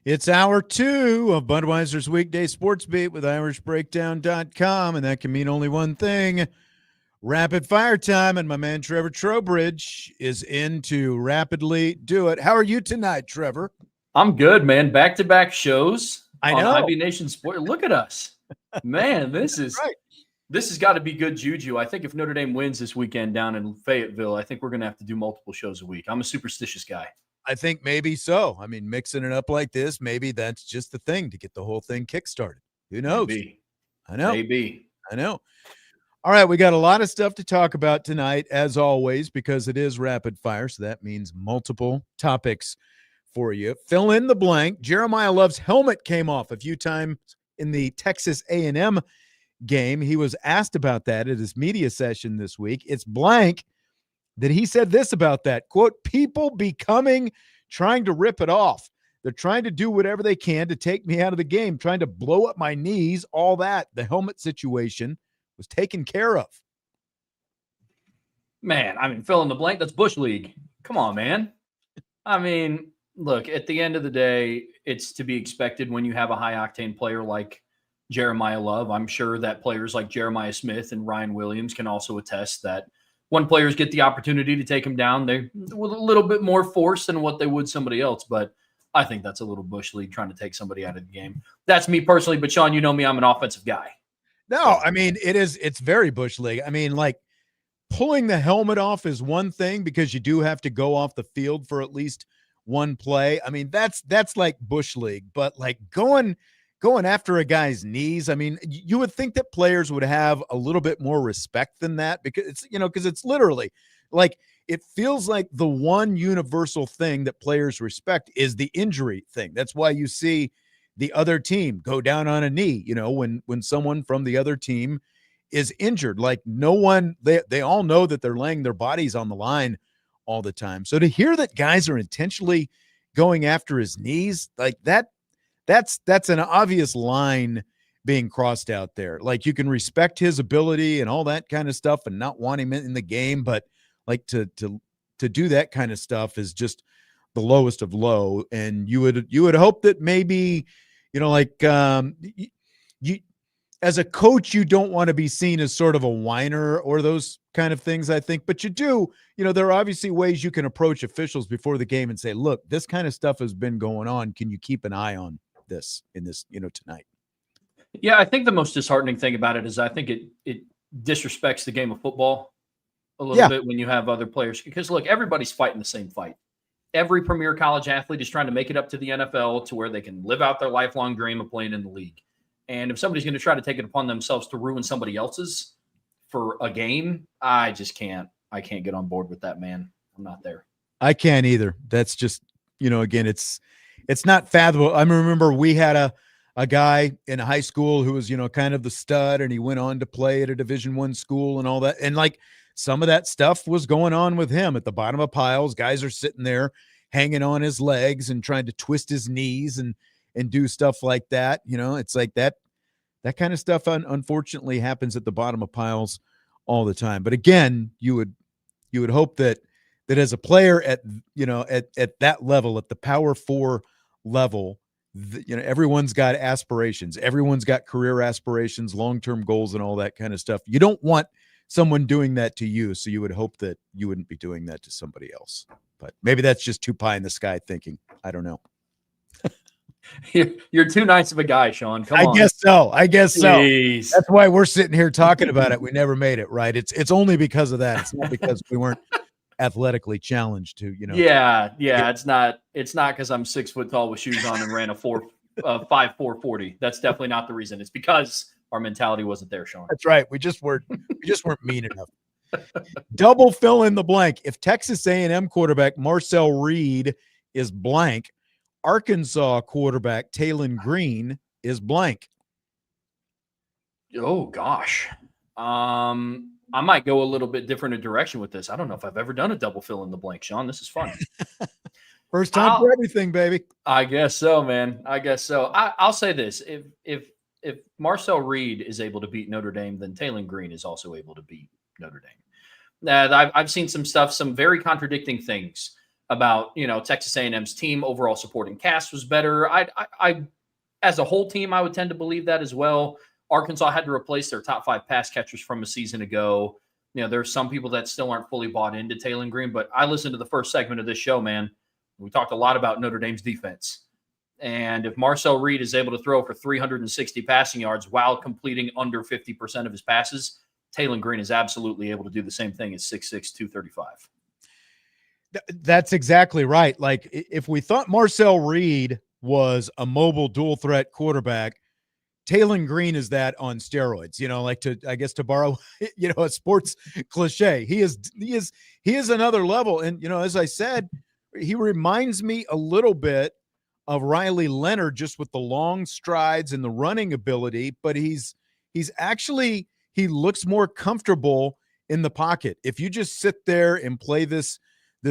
It's hour 2 of Budweiser's weekday sports beat with irishbreakdown.com, and that can mean only one thing. Rapid fire time, and my man Trevor Trowbridge is in to rapidly do it. How are you tonight, Trevor? I'm good, man. Back-to-back shows I on know. IB Nation Sport. Look at us. Man, this has got to be good juju. I think if Notre Dame wins this weekend down in Fayetteville, I think we're going to have to do multiple shows a week. I'm a superstitious guy. I think maybe so. I mean, mixing it up like this, maybe that's just the thing to get the whole thing kickstarted. Who knows? Maybe. I know. Maybe. I know. All right, we got a lot of stuff to talk about tonight, as always, because it is rapid fire, so that means multiple topics for you. Fill in the blank. Jeremiah Love's helmet came off a few times in the Texas A&M game. He was asked about that at his media session this week. It's blank that he said this about that, quote, people becoming, trying to rip it off. They're trying to do whatever they can to take me out of the game, trying to blow up my knees, all that. The helmet situation was taken care of. Man, I mean, fill in the blank. That's Bush League. Come on, man. I mean, look, at the end of the day, it's to be expected when you have a high-octane player like Jeremiah Love. I'm sure that players like Jeremiah Smith and Ryan Williams can also attest that when players get the opportunity to take him down, they with a little bit more force than what they would somebody else. But I think that's a little Bush League trying to take somebody out of the game. That's me personally. But Sean, you know me, I'm an offensive guy. No, I mean, it's very Bush League. I mean, like pulling the helmet off is one thing because you do have to go off the field for at least one play. I mean, that's like Bush League, but like going after a guy's knees. I mean, you would think that players would have a little bit more respect than that because it's literally like, it feels like the one universal thing that players respect is the injury thing. That's why you see the other team go down on a knee, when someone from the other team is injured. Like no one, they all know that they're laying their bodies on the line all the time. So to hear that guys are intentionally going after his knees, like that's an obvious line being crossed out there. Like you can respect his ability and all that kind of stuff and not want him in the game, but like to do that kind of stuff is just the lowest of low. And you would hope that maybe, you as a coach, you don't want to be seen as sort of a whiner or those kind of things, I think, but you do, there are obviously ways you can approach officials before the game and say, look, this kind of stuff has been going on. Can you keep an eye on this tonight? Yeah, I think the most disheartening thing about it is I think it disrespects the game of football a little bit when you have other players, because look, everybody's fighting the same fight. Every premier college athlete is trying to make it up to the NFL to where they can live out their lifelong dream of playing in the league. And if somebody's going to try to take it upon themselves to ruin somebody else's for a game, I can't get on board with that, man. I'm not there. I can't either. That's just, again, it's not fathomable. I remember we had a guy in high school who was, kind of the stud, and he went on to play at a Division I school and all that. And like some of that stuff was going on with him at the bottom of piles. Guys are sitting there hanging on his legs and trying to twist his knees and do stuff like that. It's like that kind of stuff unfortunately happens at the bottom of piles all the time. But again, you would hope that as a player at that level, at the Power 4 level, everyone's got aspirations. Everyone's got career aspirations, long-term goals, and all that kind of stuff. You don't want someone doing that to you, so you would hope that you wouldn't be doing that to somebody else. But maybe that's just too pie in the sky thinking. I don't know. You're too nice of a guy, Sean. Come on. I guess so. Jeez. That's why we're sitting here talking about it. We never made it, right? It's only because of that. It's not because we weren't athletically challenged to, Yeah. It's not because I'm 6 foot tall with shoes on and ran a 5.4 40. That's definitely not the reason. It's because our mentality wasn't there, Sean. That's right. We just weren't mean enough. Double fill in the blank. If Texas A&M quarterback Marcel Reed is blank, Arkansas quarterback Taylon Green is blank. Oh gosh. I might go a little bit different a direction with this. I don't know if I've ever done a double fill in the blank, Sean. This is fun. First time for everything, baby. I guess so, man. I guess so. I'll say this. If Marcel Reed is able to beat Notre Dame, then Taylon Green is also able to beat Notre Dame. I've seen some stuff, some very contradicting things about, Texas A&M's team overall supporting cast was better. I as a whole team, I would tend to believe that as well. Arkansas had to replace their top 5 pass catchers from a season ago. There's some people that still aren't fully bought into Taylor Green, but I listened to the first segment of this show, man. We talked a lot about Notre Dame's defense. And if Marcel Reed is able to throw for 360 passing yards while completing under 50% of his passes, Taylor Green is absolutely able to do the same thing at 6'6", 235. That's exactly right. Like, if we thought Marcel Reed was a mobile dual threat quarterback, Taylor Green is that on steroids, to borrow, a sports cliche. He is another level. And, as I said, he reminds me a little bit of Riley Leonard, just with the long strides and the running ability, but he looks more comfortable in the pocket. If you just sit there and play this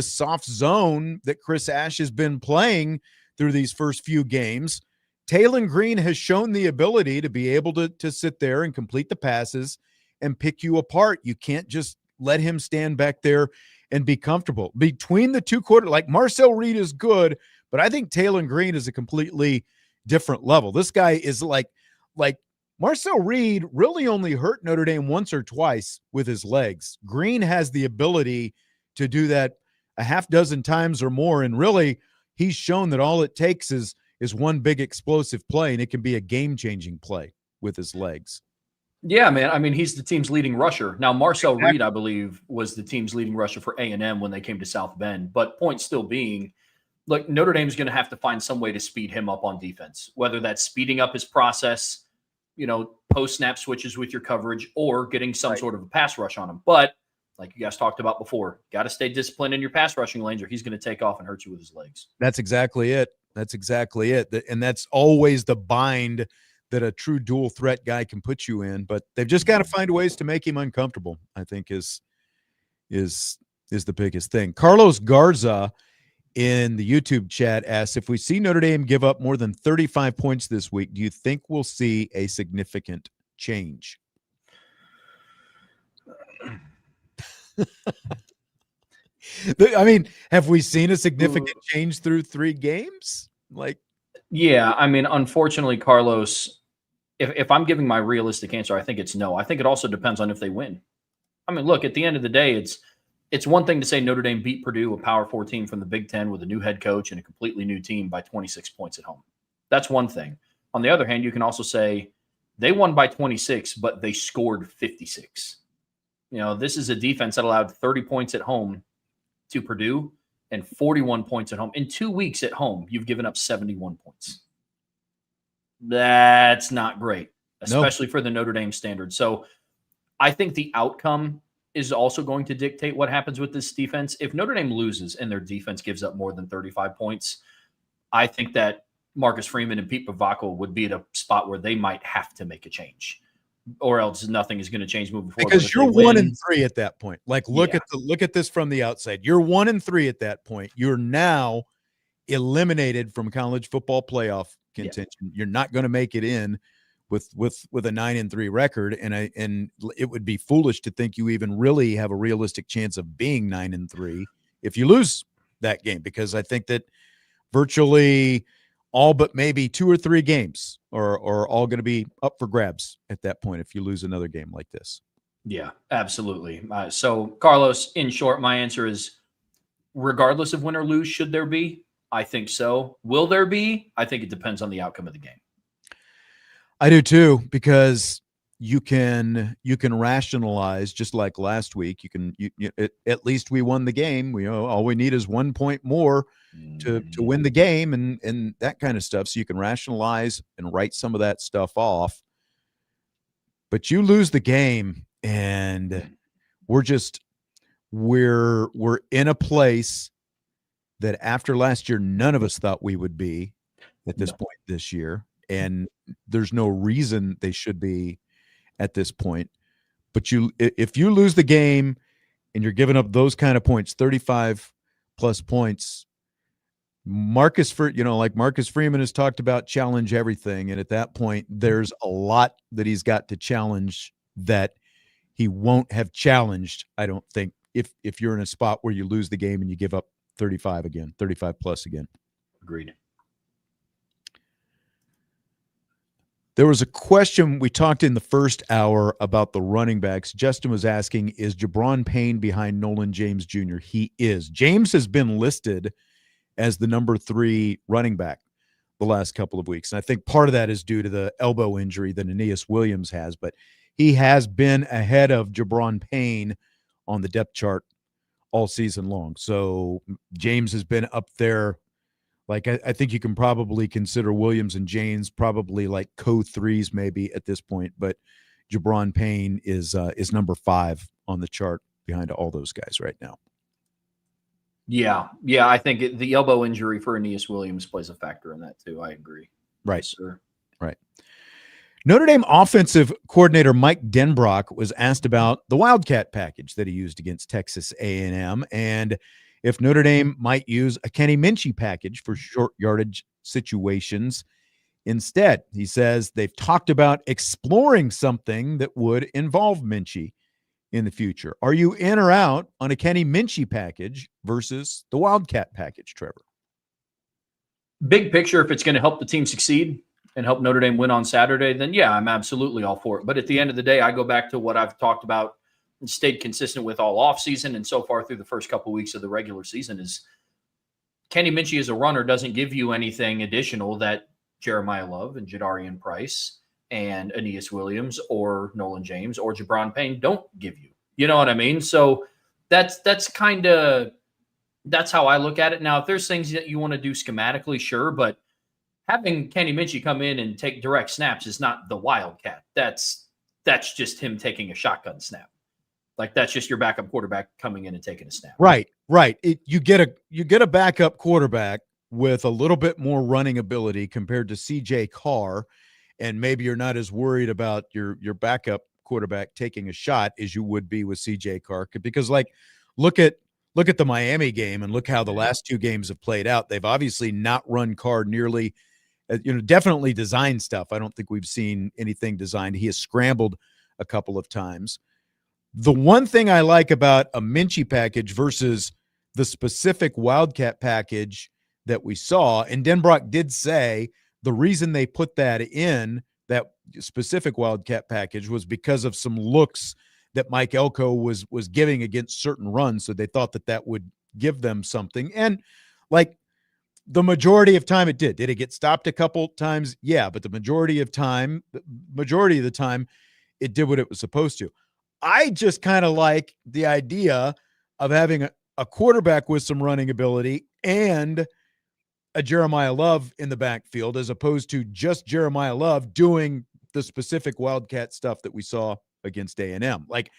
soft zone that Chris Ash has been playing through these first few games, Taylor Green has shown the ability to be able to sit there and complete the passes and pick you apart. You can't just let him stand back there and be comfortable. Between the two quarters, like Marcel Reed is good, but I think Taylor Green is a completely different level. This guy is like Marcel Reed really only hurt Notre Dame once or twice with his legs. Green has the ability to do that a half dozen times or more, and really he's shown that all it takes is one big explosive play, and it can be a game-changing play with his legs. Yeah, man. I mean, he's the team's leading rusher. Now, Marcel Reed, I believe, was the team's leading rusher for A&M when they came to South Bend. But point still being, look, Notre Dame's going to have to find some way to speed him up on defense, whether that's speeding up his process, post-snap switches with your coverage, or getting some sort of a pass rush on him. But like you guys talked about before, got to stay disciplined in your pass rushing lanes or he's going to take off and hurt you with his legs. That's exactly it. And that's always the bind that a true dual threat guy can put you in, but they've just got to find ways to make him uncomfortable, I think is the biggest thing. Carlos Garza in the YouTube chat asks, if we see Notre Dame give up more than 35 points this week, do you think we'll see a significant change? I mean, have we seen a significant change through 3 games? Yeah, I mean, unfortunately, Carlos, if I'm giving my realistic answer, I think it's no. I think it also depends on if they win. I mean, look, at the end of the day, it's one thing to say Notre Dame beat Purdue, a Power 4 team from the Big Ten with a new head coach and a completely new team by 26 points at home. That's one thing. On the other hand, you can also say they won by 26, but they scored 56. This is a defense that allowed 30 points at home to Purdue and 41 points at home. In 2 weeks at home, you've given up 71 points. That's not great, especially for the Notre Dame standard. So I think the outcome is also going to dictate what happens with this defense. If Notre Dame loses and their defense gives up more than 35 points, I think that Marcus Freeman and Pete Bavacco would be at a spot where they might have to make a change, or else nothing is going to change moving forward. Because you're 1-3 at that point. Look at this from the outside. You're 1-3 at that point. You're now eliminated from college football playoff contention. Yeah. You're not going to make it in with a 9-3 record, and it would be foolish to think you even really have a realistic chance of being 9-3 if you lose that game, because I think that virtually all but maybe 2 or 3 games are all going to be up for grabs at that point if you lose another game like this. Yeah, absolutely. So, Carlos, in short, my answer is regardless of win or lose, should there be? I think so. Will there be? I think it depends on the outcome of the game. I do too, because you can rationalize, just like last week. At least we won the game. All we need is 1 point more to win the game and that kind of stuff. So you can rationalize and write some of that stuff off. But you lose the game, and we're in a place that after last year, none of us thought we would be at this point this year. And there's no reason they should be at this point. But if you lose the game and you're giving up those kind of points, 35 plus points, Marcus Freeman has talked about, challenge everything. And at that point, there's a lot that he's got to challenge that he won't have challenged, I don't think, if you're in a spot where you lose the game and you give up 35 again, 35 plus again. Agreed. There was a question we talked in the first hour about the running backs. Justin was asking, is Jabron Payne behind Nolan James Jr.? He is. James has been listed as the number 3 running back the last couple of weeks. And I think part of that is due to the elbow injury that Aeneas Williams has, but he has been ahead of Jabron Payne on the depth chart all season long. So James has been up there. Like, I think you can probably consider Williams and James probably like co-3s maybe at this point, but Jabron Payne is number 5 on the chart behind all those guys right now. Yeah, I think the elbow injury for Aeneas Williams plays a factor in that too. I agree. Right. Yes, sir. Right. Notre Dame offensive coordinator Mike Denbrock was asked about the Wildcat package that he used against Texas A&M and if Notre Dame might use a Kenny Minchey package for short yardage situations instead. He says they've talked about exploring something that would involve Minchey in the future. Are you in or out on a Kenny Minchey package versus the Wildcat package, Trevor? Big picture, if it's going to help the team succeed and help Notre Dame win on Saturday, then yeah, I'm absolutely all for it. But at the end of the day, I go back to what I've talked about and stayed consistent with all offseason and so far through the first couple of weeks of the regular season is Kenny Minchey as a runner doesn't give you anything additional that Jeremiah Love and Jadarian Price and Aeneas Williams or Nolan James or Jabron Payne don't give you. You know what I mean? So that's how I look at it. Now, if there's things that you want to do schematically, sure, but having Kenny Minchey come in and take direct snaps is not the Wildcat. That's just him taking a shotgun snap. Like that's just your backup quarterback coming in and taking a snap. Right. You get a backup quarterback with a little bit more running ability compared to CJ Carr, and maybe you're not as worried about your backup quarterback taking a shot as you would be with CJ Carr, because like look at the Miami game and look how the last 2 games have played out. They've obviously not run Carr nearly, definitely designed stuff. I don't think we've seen anything designed. He has scrambled a couple of times. The one thing I like about a Minchey package versus the specific Wildcat package that we saw, and Denbrock did say the reason they put that in, that specific Wildcat package, was because of some looks that Mike Elko was giving against certain runs, so they thought that would give them something. And like the majority of time it did. Did it get stopped a couple times? Yeah, but the majority of the time it did what it was supposed to. I just kind of like the idea of having a quarterback with some running ability and a Jeremiah Love in the backfield, as opposed to just Jeremiah Love doing the specific Wildcat stuff that we saw against A&M. Like,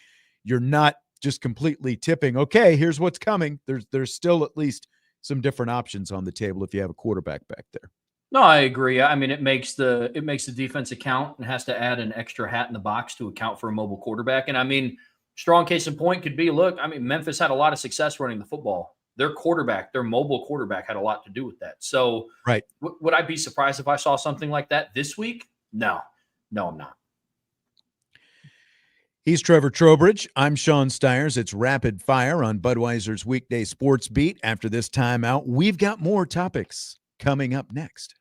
you're not just completely tipping, okay, here's what's coming. There's still at least some different options on the table if you have a quarterback back there. No, I agree. I mean, it makes the defense account and has to add an extra hat in the box to account for a mobile quarterback. And I mean, strong case in point could be, look, I mean, Memphis had a lot of success running the football. Their mobile quarterback had a lot to do with that. So right. Would I be surprised if I saw something like that this week? No, I'm not. He's Trevor Trowbridge. I'm Sean Stiers. It's Rapid Fire on Budweiser's weekday sports beat. After this timeout, we've got more topics coming up next.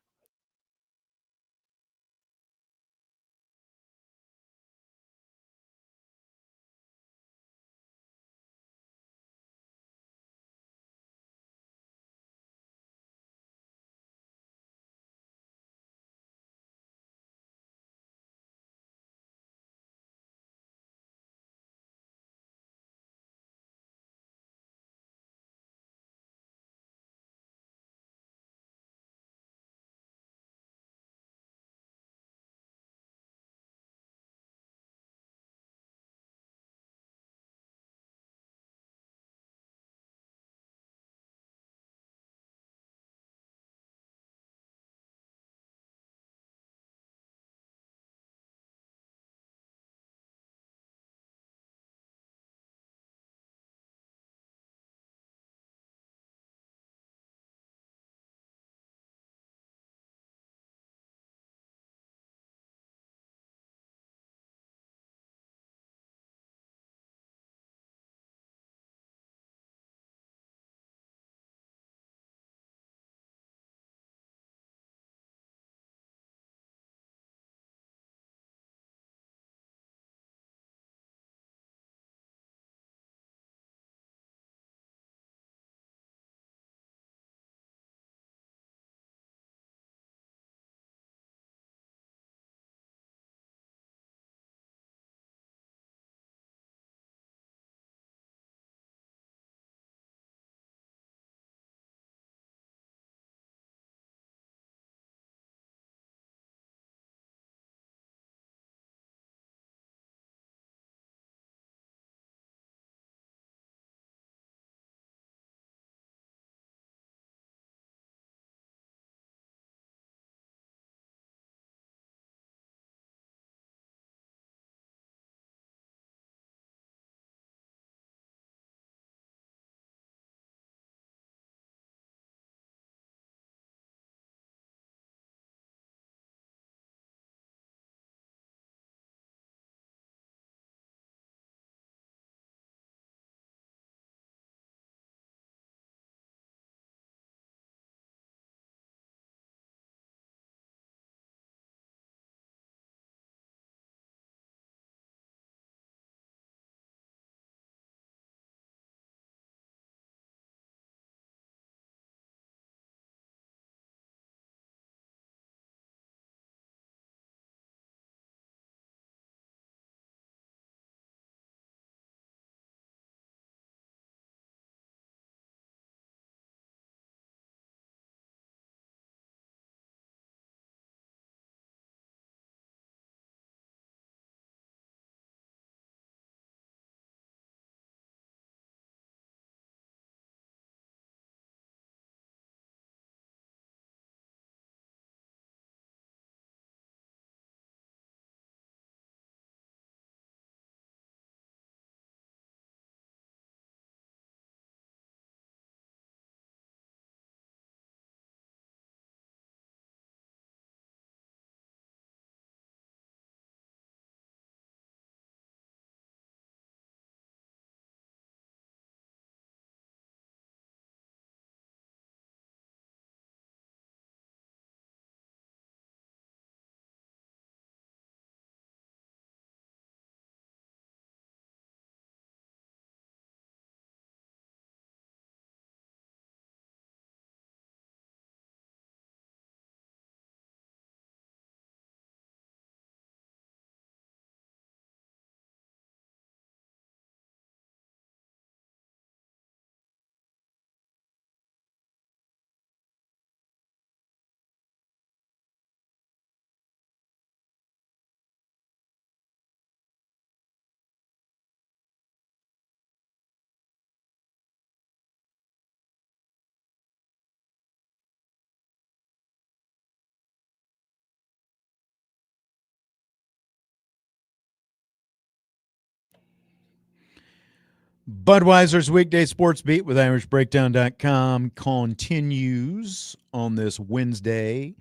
Budweiser's weekday sports beat with IrishBreakdown.com continues on this Wednesday.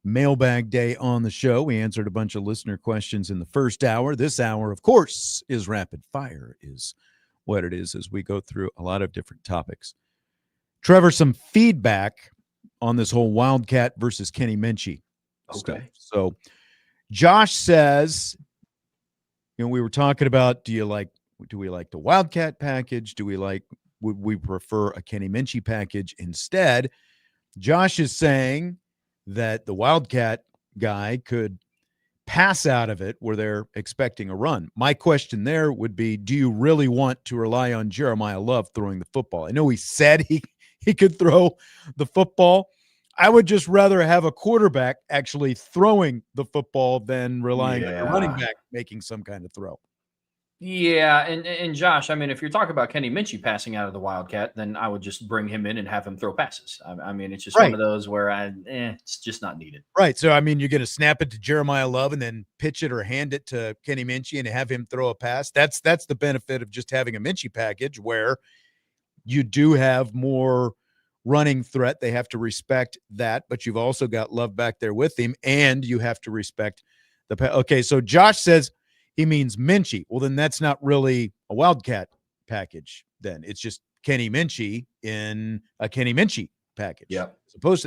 Mailbag day on the show. We answered a bunch of listener questions in the first hour. This hour, of course, is rapid fire, is what it is as we go through a lot of different topics. Trevor, some feedback on this whole Wildcat versus Kenny Minchie stuff. So Josh says, we were talking about, do we like the Wildcat package? Would we prefer a Kenny Minchie package instead? Josh is saying that the Wildcat guy could pass out of it where they're expecting a run. My question there would be, do you really want to rely on Jeremiah Love throwing the football? I know he said he could throw the football. I would just rather have a quarterback actually throwing the football than relying on a running back making some kind of throw. Yeah, and Josh, I mean, if you're talking about Kenny Minchie passing out of the Wildcat, then I would just bring him in and have him throw passes. I mean, it's just one of those where it's just not needed. Right. So, I mean, you're going to snap it to Jeremiah Love and then pitch it or hand it to Kenny Minchie and have him throw a pass. That's the benefit of just having a Minchie package where you do have more running threat. They have to respect that, but you've also got Love back there with him, and you have to respect the okay, so Josh says he means Minchie. Well, then that's not really a Wildcat package. Then it's just Kenny Minchie in a Kenny Minchie package. Yeah.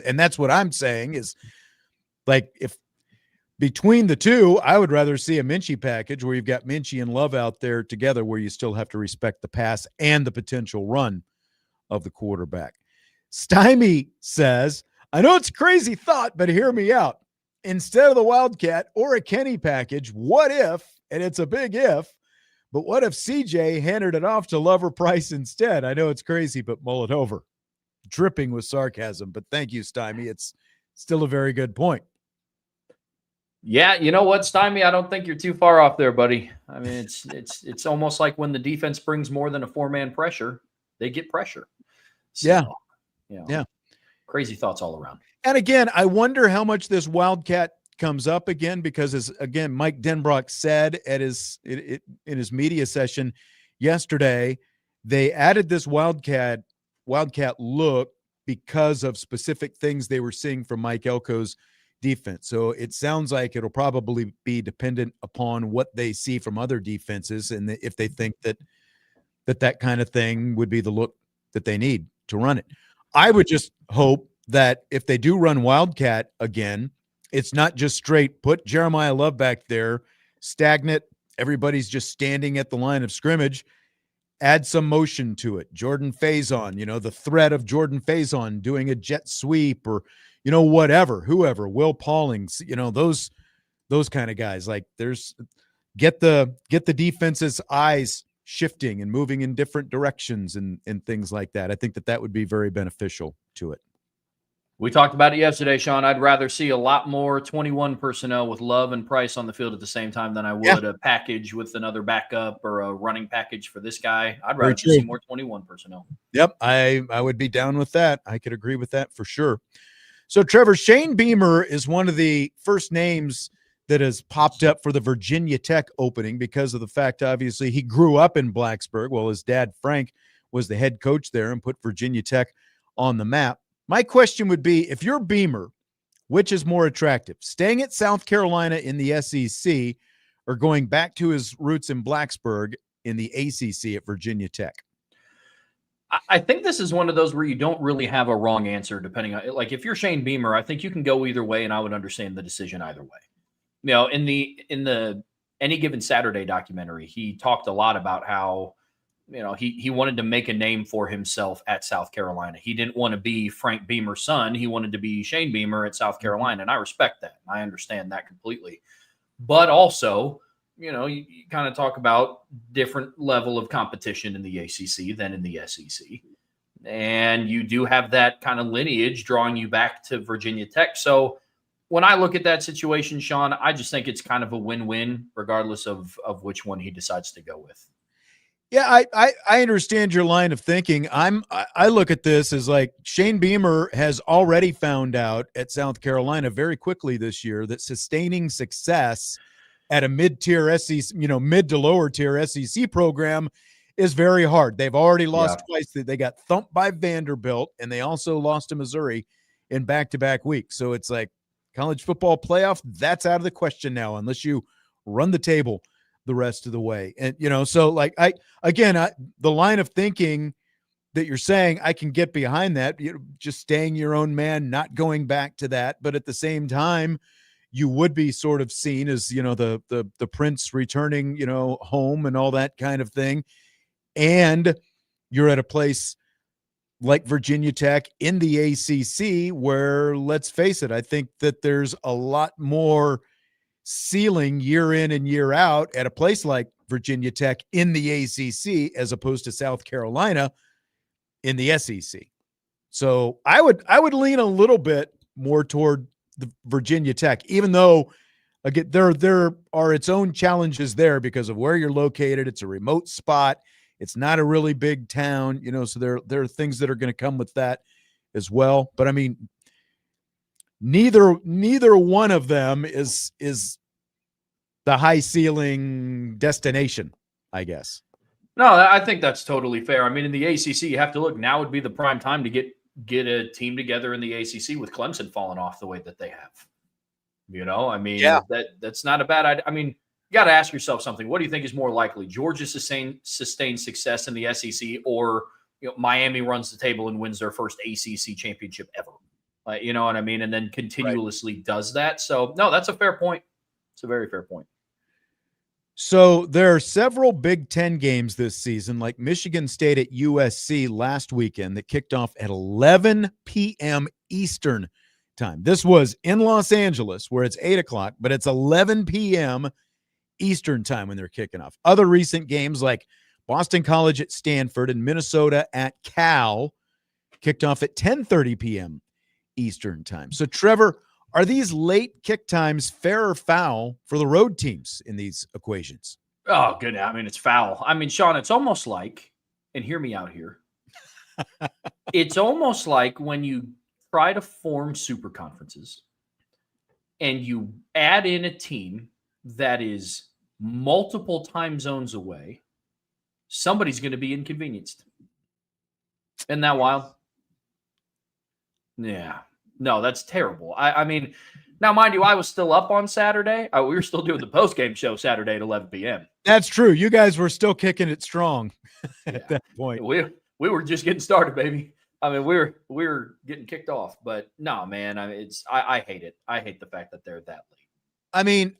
And that's what I'm saying is, like, if between the two, I would rather see a Minchie package where you've got Minchie and Love out there together, where you still have to respect the pass and the potential run of the quarterback. Stymie says, I know it's a crazy thought, but hear me out. Instead of the Wildcat or a Kenny package, what if, and it's a big if, but what if CJ handed it off to Love or Price instead? I know it's crazy, but mull it over. Dripping with sarcasm, but thank you, Stymie. It's still a very good point. Yeah, you know what, Stymie? I don't think you're too far off there, buddy. I mean, it's almost like when the defense brings more than a four-man pressure, they get pressure. So, yeah. Crazy thoughts all around. And again, I wonder how much this Wildcat comes up again, because as again Mike Denbrock said at in his media session yesterday, they added this Wildcat look because of specific things they were seeing from Mike Elko's defense. So it sounds like it'll probably be dependent upon what they see from other defenses, and if they think that kind of thing would be the look that they need to run it. I would just hope that if they do run Wildcat again, it's not just straight put Jeremiah Love back there, stagnant, everybody's just standing at the line of scrimmage. Add some motion to it. Jordan Faison, the threat of Jordan Faison doing a jet sweep, or whatever, whoever, Will Paulings, those kind of guys. Like, get the defense's eyes shifting and moving in different directions and things like that. I think that would be very beneficial to it. We talked about it yesterday, Sean. I'd rather see a lot more 21 personnel with Love and Price on the field at the same time than I would a package with another backup or a running package for this guy. I'd rather see more 21 personnel. Yep, I would be down with that. I could agree with that for sure. So, Trevor, Shane Beamer is one of the first names that has popped up for the Virginia Tech opening because of the fact, obviously, he grew up in Blacksburg. Well, his dad, Frank, was the head coach there and put Virginia Tech on the map. My question would be, if you're Beamer, which is more attractive, staying at South Carolina in the SEC or going back to his roots in Blacksburg in the ACC at Virginia Tech? I think this is one of those where you don't really have a wrong answer, depending on, like, if you're Shane Beamer, I think you can go either way, and I would understand the decision either way. In the Any Given Saturday documentary, he talked a lot about how, he wanted to make a name for himself at South Carolina. He didn't want to be Frank Beamer's son. He wanted to be Shane Beamer at South Carolina, and I respect that. I understand that completely. But also, you kind of talk about different level of competition in the ACC than in the SEC. And you do have that kind of lineage drawing you back to Virginia Tech. So when I look at that situation, Sean, I just think it's kind of a win-win regardless of which one he decides to go with. Yeah, I understand your line of thinking. I look at this as like Shane Beamer has already found out at South Carolina very quickly this year that sustaining success at a mid-tier SEC, mid to lower tier SEC program is very hard. They've already lost Yeah. twice. They got thumped by Vanderbilt, and they also lost to Missouri in back-to-back weeks. So it's like college football playoff, that's out of the question now unless you run the table the rest of the way. And, so like the line of thinking that you're saying, I can get behind that, just staying your own man, not going back to that. But at the same time, you would be sort of seen as, the prince returning, home and all that kind of thing. And you're at a place like Virginia Tech in the ACC where, let's face it, I think that there's a lot more ceiling year in and year out at a place like Virginia Tech in the ACC as opposed to South Carolina in the SEC. So I would lean a little bit more toward the Virginia Tech, even though again there are its own challenges there because of where you're located. It's a remote spot. It's not a really big town, so there are things that are going to come with that as well. But I mean, neither one of them is the high ceiling destination, I guess. No, I think that's totally fair. I mean, in the ACC, you have to look. Now would be the prime time to get a team together in the ACC with Clemson falling off the way that they have. I mean, that's not a bad idea. I mean, you got to ask yourself something. What do you think is more likely? Georgia sustained success in the SEC, or Miami runs the table and wins their first ACC championship ever? You know what I mean? And then continuously does that. So, no, that's a fair point. It's a very fair point. So there are several Big Ten games this season, like Michigan State at USC last weekend that kicked off at 11 p.m. Eastern time. This was in Los Angeles where it's 8 o'clock, but it's 11 p.m. Eastern time when they're kicking off. Other recent games like Boston College at Stanford and Minnesota at Cal kicked off at 10:30 p.m. Eastern time. So Trevor, are these late kick times fair or foul for the road teams in these equations? Oh, good. I mean, it's foul. I mean, Sean, it's almost like, and hear me out here, it's almost like when you try to form super conferences and you add in a team that is multiple time zones away, somebody's going to be inconvenienced. Isn't that wild? Yeah. No, that's terrible. I mean, now, mind you, I was still up on Saturday. We were still doing the post-game show Saturday at 11 p.m. That's true. You guys were still kicking it strong at that point. We were just getting started, baby. I mean, we were getting kicked off. But no, man, I mean, I hate it. I hate the fact that they're that late. I mean,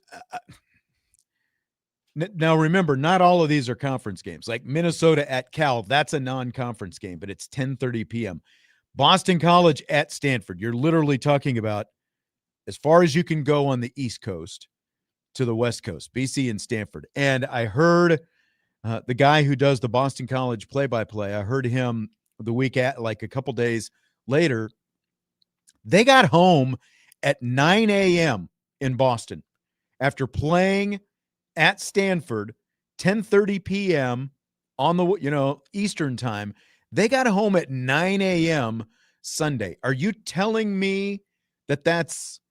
now remember, not all of these are conference games. Like Minnesota at Cal, that's a non-conference game, but it's 10:30 p.m. Boston College at Stanford. You're literally talking about as far as you can go on the East Coast to the West Coast, BC and Stanford. And I heard the guy who does the Boston College play-by-play, I heard him the week at like a couple days later. They got home at 9 a.m. in Boston after playing at Stanford, 10:30 p.m. on the Eastern time. They got home at 9 a.m. Sunday. Are you telling me that that's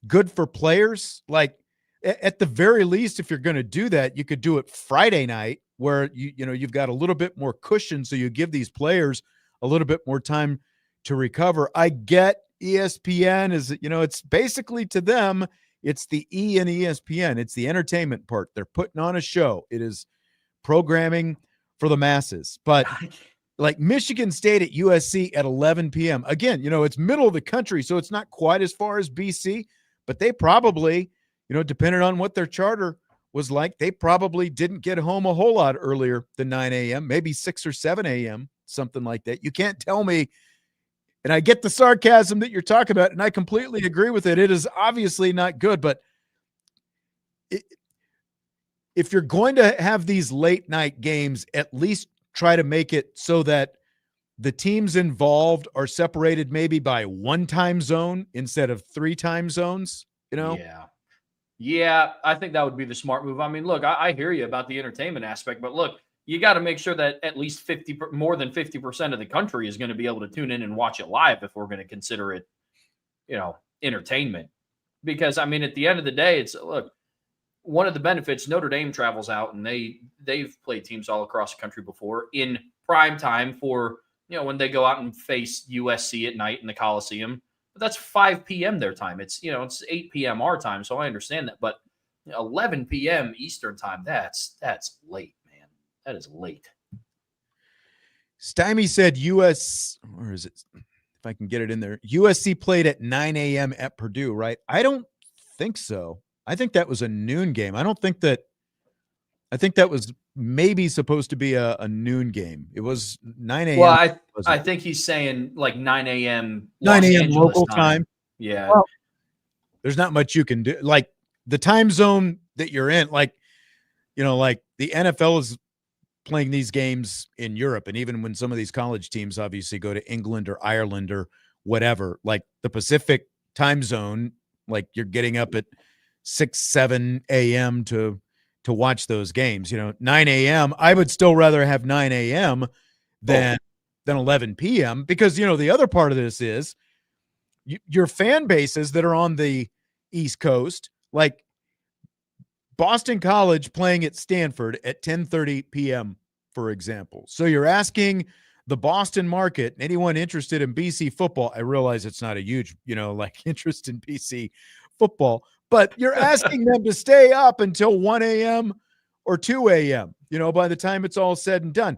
good for players? Like, at the very least, if you're going to do that, you could do it Friday night where you've got a little bit more cushion, so you give these players a little bit more time to recover. I get ESPN is, it's basically, to them, it's the E in ESPN. It's the entertainment part. They're putting on a show. It is programming for the masses. But like Michigan State at USC at 11 p.m. Again, it's middle of the country, so it's not quite as far as BC, but they probably, depending on what their charter was like, they probably didn't get home a whole lot earlier than 9 a.m., maybe 6 or 7 a.m., something like that. You can't tell me, and I get the sarcasm that you're talking about, and I completely agree with it. It is obviously not good, but if you're going to have these late night games, at least try to make it so that the teams involved are separated maybe by one time zone instead of 3 time zones, Yeah, I think that would be the smart move. I mean, look, I hear you about the entertainment aspect, but look, you got to make sure that at least more than 50% of the country is going to be able to tune in and watch it live if we're going to consider it, entertainment. Because, I mean, at the end of the day, look, one of the benefits, Notre Dame travels out and they've played teams all across the country before in prime time for, when they go out and face USC at night in the Coliseum. But that's 5 p.m. their time. It's 8 p.m. our time, so I understand that. But 11 p.m. Eastern time, that's late, man. That is late. Stymie said or is it, if I can get it in there, USC played at 9 a.m. at Purdue, right? I don't think so. I think that was a noon game. I think that was maybe supposed to be a noon game. It was 9 a.m. Well, I think he's saying like 9 a.m. 9 a.m. Angeles local time. Yeah. Well, there's not much you can do. Like the time zone that you're in, like the NFL is playing these games in Europe. And even when some of these college teams obviously go to England or Ireland or whatever, like the Pacific time zone, like you're getting up at 6, 7 a.m. to watch those games. 9 a.m. I would still rather have 9 a.m. than 11 p.m. because, the other part of this is your fan bases that are on the East Coast, like Boston College playing at Stanford at 10:30 p.m., for example. So you're asking the Boston market, anyone interested in BC football, I realize it's not a huge, interest in BC football, but you're asking them to stay up until 1 a.m. or 2 a.m., by the time it's all said and done.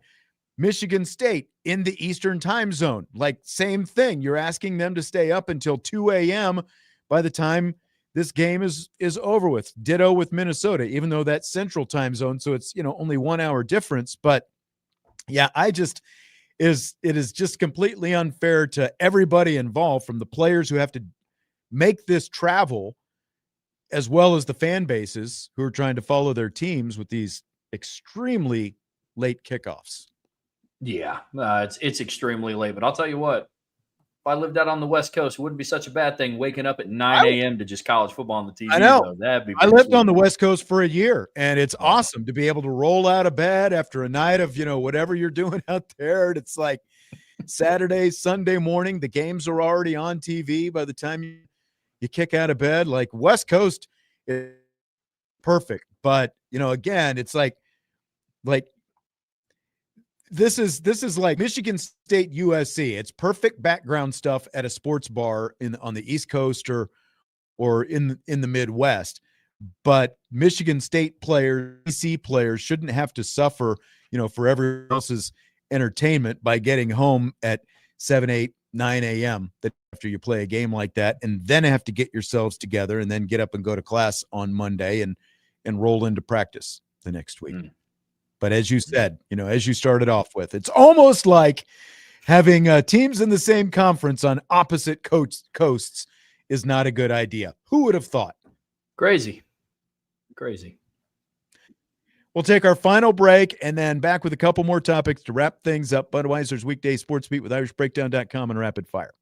Michigan State in the Eastern time zone, like same thing. You're asking them to stay up until 2 a.m. by the time this game is over with. Ditto with Minnesota, even though that's Central time zone, so it's only 1 hour difference. But yeah, it is just completely unfair to everybody involved, from the players who have to make this travel, as well as the fan bases who are trying to follow their teams with these extremely late kickoffs. Yeah, it's extremely late. But I'll tell you what, if I lived out on the West Coast, it wouldn't be such a bad thing waking up at 9 a.m. to just college football on the TV. I know. Though. That'd be I lived sweet. on the West Coast for a year, and it's awesome to be able to roll out of bed after a night of, whatever you're doing out there. And it's like Saturday, Sunday morning, the games are already on TV by the time you kick out of bed. Like West Coast is perfect. But, again, it's like this is like Michigan State USC. It's perfect background stuff at a sports bar on the East Coast or in the Midwest. But Michigan State players, BC players shouldn't have to suffer, for everyone else's entertainment by getting home at 7, 8, 9 a.m. after you play a game like that, and then have to get yourselves together and then get up and go to class on Monday and roll into practice the next week. But as you said, as you started off with, it's almost like having teams in the same conference on opposite coasts is not a good idea. Who would have thought? Crazy. We'll take our final break and then back with a couple more topics to wrap things up. Budweiser's Weekday Sports Beat with IrishBreakdown.com and Rapid Fire.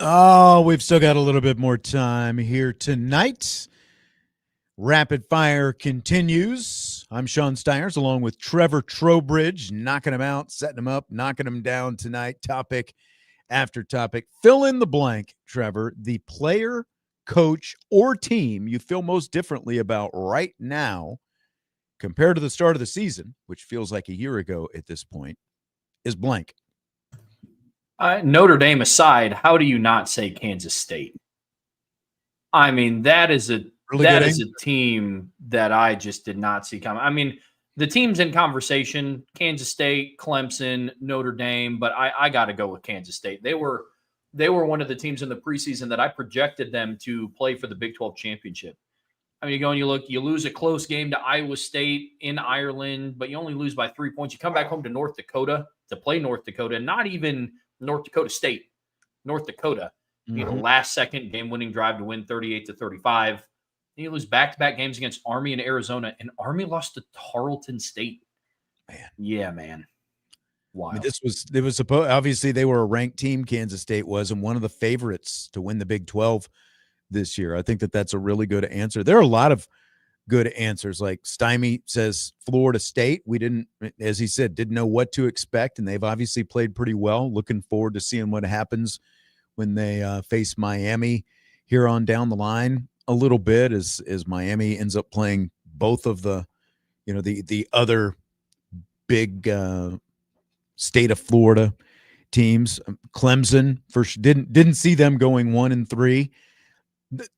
Oh, we've still got a little bit more time here tonight. Rapid Fire continues. I'm Sean Steyers along with Trevor Trowbridge, knocking them out, setting them up, knocking them down tonight, topic after topic. Fill in the blank, Trevor, the player, coach, or team you feel most differently about right now compared to the start of the season, which feels like a year ago at this point, is blank. Notre Dame aside, how do you not say Kansas State? I mean, that is a team that I just did not see coming. I mean, the teams in conversation: Kansas State, Clemson, Notre Dame. But I got to go with Kansas State. They were one of the teams in the preseason that I projected them to play for the Big 12 championship. I mean, you go and you lose a close game to Iowa State in Ireland, but you only lose by 3 points. You come back home to North Dakota to play North Dakota, not even North Dakota State, North Dakota. You know, last-second game-winning drive to win 38-35. And you lose back-to-back games against Army and Arizona, and Army lost to Tarleton State. Man, yeah, man, wow. I mean, it was supposed. Obviously, they were a ranked team. Kansas State was, and one of the favorites to win the Big 12 this year. I think that's a really good answer. There are a lot of good answers. Like Stymie says, Florida State. We didn't, as he said, didn't know what to expect, and they've obviously played pretty well. Looking forward to seeing what happens when they face Miami here on down the line a little bit, as Miami ends up playing both of the, the other big state of Florida teams. Clemson didn't see them going 1-3.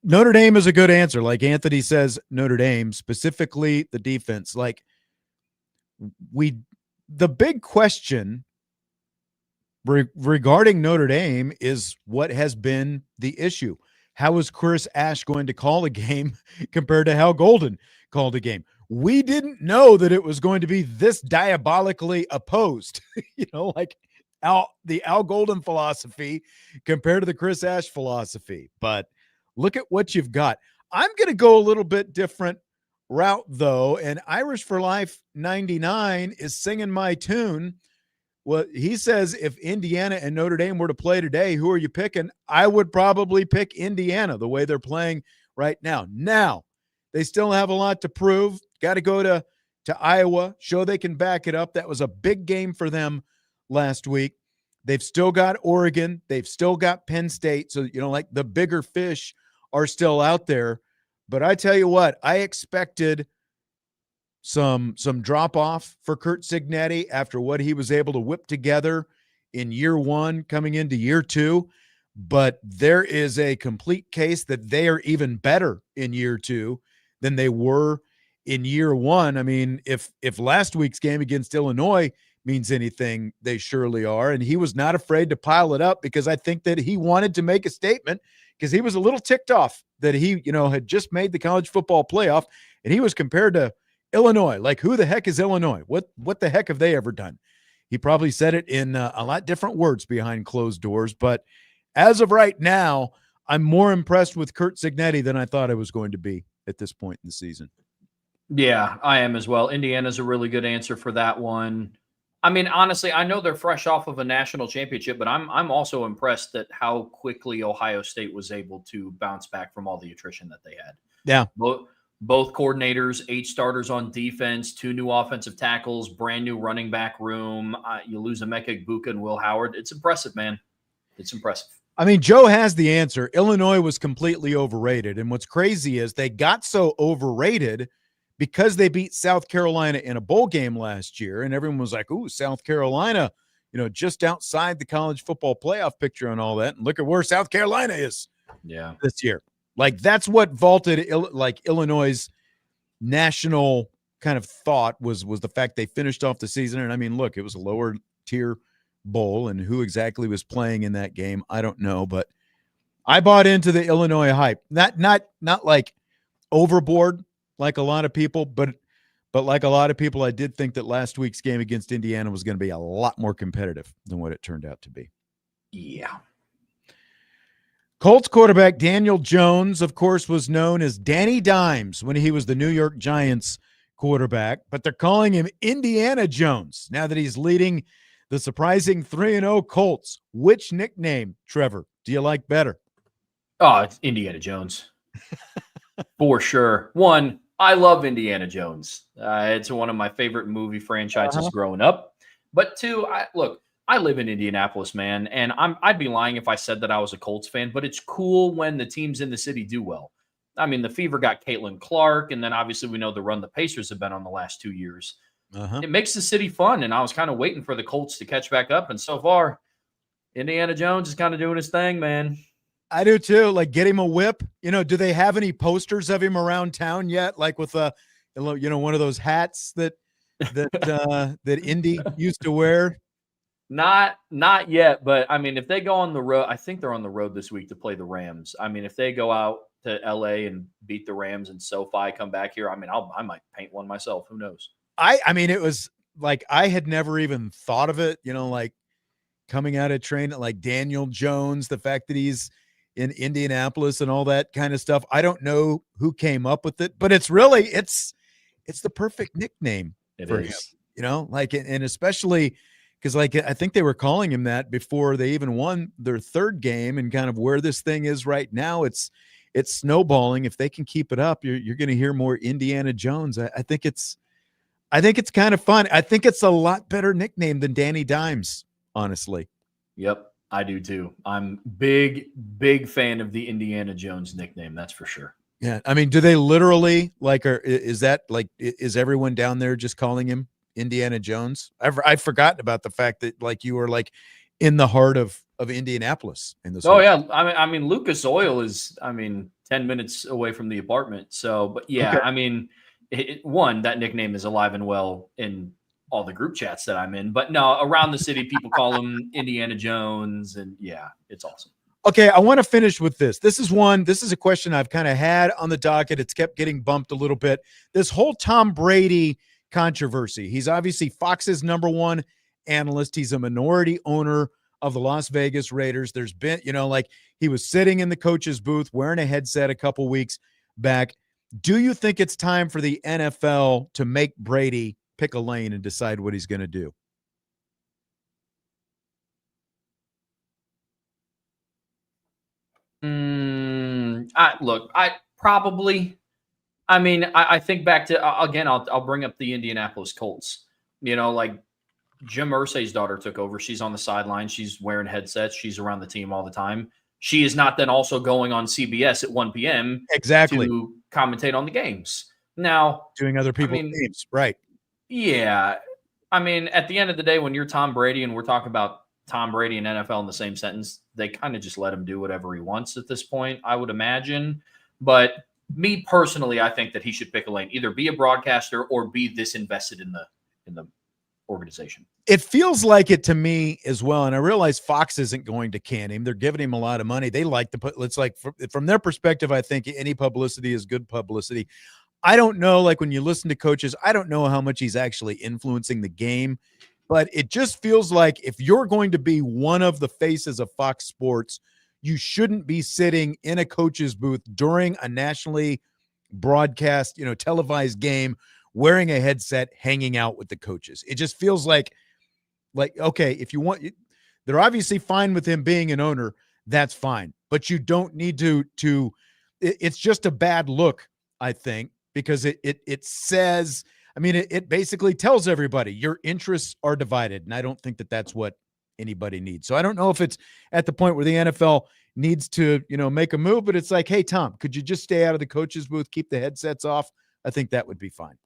Notre Dame is a good answer. Like Anthony says, Notre Dame, specifically the defense. Like the big question regarding Notre Dame is what has been the issue. How is Chris Ash going to call a game compared to how Golden called a game? We didn't know that it was going to be this diabolically opposed, like the Al Golden philosophy compared to the Chris Ash philosophy. But look at what you've got. I'm going to go a little bit different route, though, and Irish for Life 99 is singing my tune. Well, he says if Indiana and Notre Dame were to play today, who are you picking? I would probably pick Indiana the way they're playing right now. Now, they still have a lot to prove. Got to go to Iowa, show they can back it up. That was a big game for them last week. They've still got Oregon. They've still got Penn State. So, like the bigger fish are still out there. But I tell you what, I expected some drop-off for Curt Cignetti after what he was able to whip together in year one coming into year two. But there is a complete case that they are even better in year two than they were in year one. I mean, if last week's game against Illinois means anything, they surely are. And he was not afraid to pile it up because I think that he wanted to make a statement because he was a little ticked off that he, had just made the college football playoff and he was compared to Illinois. Like, who the heck is Illinois? What the heck have they ever done? He probably said it in a lot different words behind closed doors. But as of right now, I'm more impressed with Curt Cignetti than I thought I was going to be at this point in the season. Yeah, I am as well. Indiana's a really good answer for that one. I mean, honestly, I know they're fresh off of a national championship, but I'm also impressed at how quickly Ohio State was able to bounce back from all the attrition that they had. Yeah. Both coordinators, 8 starters on defense, 2 new offensive tackles, brand new running back room. You lose Emeka Egbuka and Will Howard. It's impressive, man. It's impressive. I mean, Joe has the answer. Illinois was completely overrated. And what's crazy is they got so overrated because they beat South Carolina in a bowl game last year. And everyone was like, ooh, South Carolina, just outside the college football playoff picture and all that. And look at where South Carolina is this year. Like, that's what vaulted Illinois' national kind of thought was the fact they finished off the season. And I mean, look, it was a lower tier bowl, and who exactly was playing in that game, I don't know. But I bought into the Illinois hype. Not like overboard like a lot of people, but like a lot of people, I did think that last week's game against Indiana was going to be a lot more competitive than what it turned out to be. Yeah. Colts quarterback Daniel Jones, of course, was known as Danny Dimes when he was the New York Giants quarterback, but they're calling him Indiana Jones now that he's leading the surprising 3-0 Colts. Which nickname, Trevor, do you like better? Oh, it's Indiana Jones. For sure. One, I love Indiana Jones. It's one of my favorite movie franchises growing up. But two, I live in Indianapolis, man, and I'd be lying if I said that I was a Colts fan, but it's cool when the teams in the city do well. I mean, the Fever got Caitlin Clark, and then obviously we know the run the Pacers have been on the last 2 years. It makes the city fun, and I was kind of waiting for the Colts to catch back up, and so far, Indiana Jones is kind of doing his thing, man. I do too. Like, get him a whip. Do they have any posters of him around town yet? Like with one of those hats that Indy used to wear. Not yet, but I mean, if they go on the road, I think they're on the road this week to play the Rams. I mean, if they go out to LA and beat the Rams and SoFi, come back here, I mean, I might paint one myself. Who knows? I mean, it was like I had never even thought of it. Like coming out of training, like Daniel Jones, the fact that he's in Indianapolis and all that kind of stuff. I don't know who came up with it, but it's the perfect nickname for him, and especially because I think they were calling him that before they even won their third game, and kind of where this thing is right now, it's snowballing. If they can keep it up, you're going to hear more Indiana Jones. I think it's kind of fun. I think it's a lot better nickname than Danny Dimes, honestly. Yep. I do too. I'm big fan of the Indiana Jones nickname. That's for sure. Yeah. I mean, do they literally is everyone down there just calling him Indiana Jones? I've forgotten about the fact that you were in the heart of Indianapolis in this. Oh yeah. I mean, Lucas Oil is, 10 minutes away from the apartment. So, but yeah, okay. I mean, that nickname is alive and well in all the group chats that I'm in, but no, around the city, people call him Indiana Jones, and yeah, it's awesome. Okay, I want to finish with this. This is a question I've kind of had on the docket. It's kept getting bumped a little bit. This whole Tom Brady controversy. He's obviously Fox's #1 analyst. He's a minority owner of the Las Vegas Raiders. There's been, he was sitting in the coach's booth wearing a headset a couple weeks back. Do you think it's time for the NFL to make Brady pick a lane and decide what he's going to do? I think back to, again, I'll bring up the Indianapolis Colts. Jim Irsay's daughter took over. She's on the sideline. She's wearing headsets. She's around the team all the time. She is not then also going on CBS at 1 p.m. exactly to commentate on the games. Now, doing other people's games, right? Yeah. I mean, at the end of the day, when you're Tom Brady and we're talking about Tom Brady and NFL in the same sentence, they kind of just let him do whatever he wants at this point, I would imagine. But me personally, I think that he should pick a lane, either be a broadcaster or be this invested in the organization. It feels like it to me as well. And I realize Fox isn't going to can him. They're giving him a lot of money. They like to put, it's like from their perspective, I think any publicity is good publicity. I don't know, when you listen to coaches, I don't know how much he's actually influencing the game, but it just feels like if you're going to be one of the faces of Fox Sports, you shouldn't be sitting in a coach's booth during a nationally broadcast, televised game, wearing a headset, hanging out with the coaches. It just feels like, okay, if you want, they're obviously fine with him being an owner. That's fine, but you don't need to, it's just a bad look, I think. Because it says, it basically tells everybody your interests are divided. And I don't think that that's what anybody needs. So I don't know if it's at the point where the NFL needs to, make a move, but it's like, hey, Tom, could you just stay out of the coach's booth, keep the headsets off? I think that would be fine.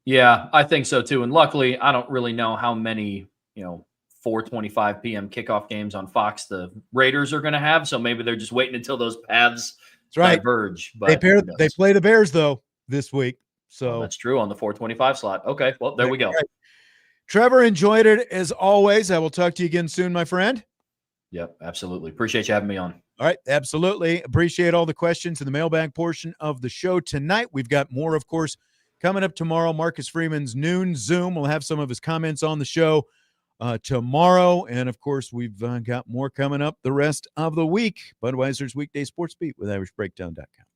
Yeah, I think so too. And luckily, I don't really know how many, 4:25 p.m. kickoff games on Fox the Raiders are going to have. So maybe they're just waiting until those paths diverge. But they play the Bears, though, this week. So that's true on the 4:25 slot. Okay, well, there we go. Right. Trevor, enjoyed it as always. I will talk to you again soon, my friend. Yep, absolutely. Appreciate you having me on. All right, absolutely. Appreciate all the questions in the mailbag portion of the show tonight. We've got more, of course, coming up tomorrow. Marcus Freeman's noon Zoom. We'll have some of his comments on the show tomorrow. And, of course, we've got more coming up the rest of the week. Budweiser's Weekday Sports Beat with IrishBreakdown.com.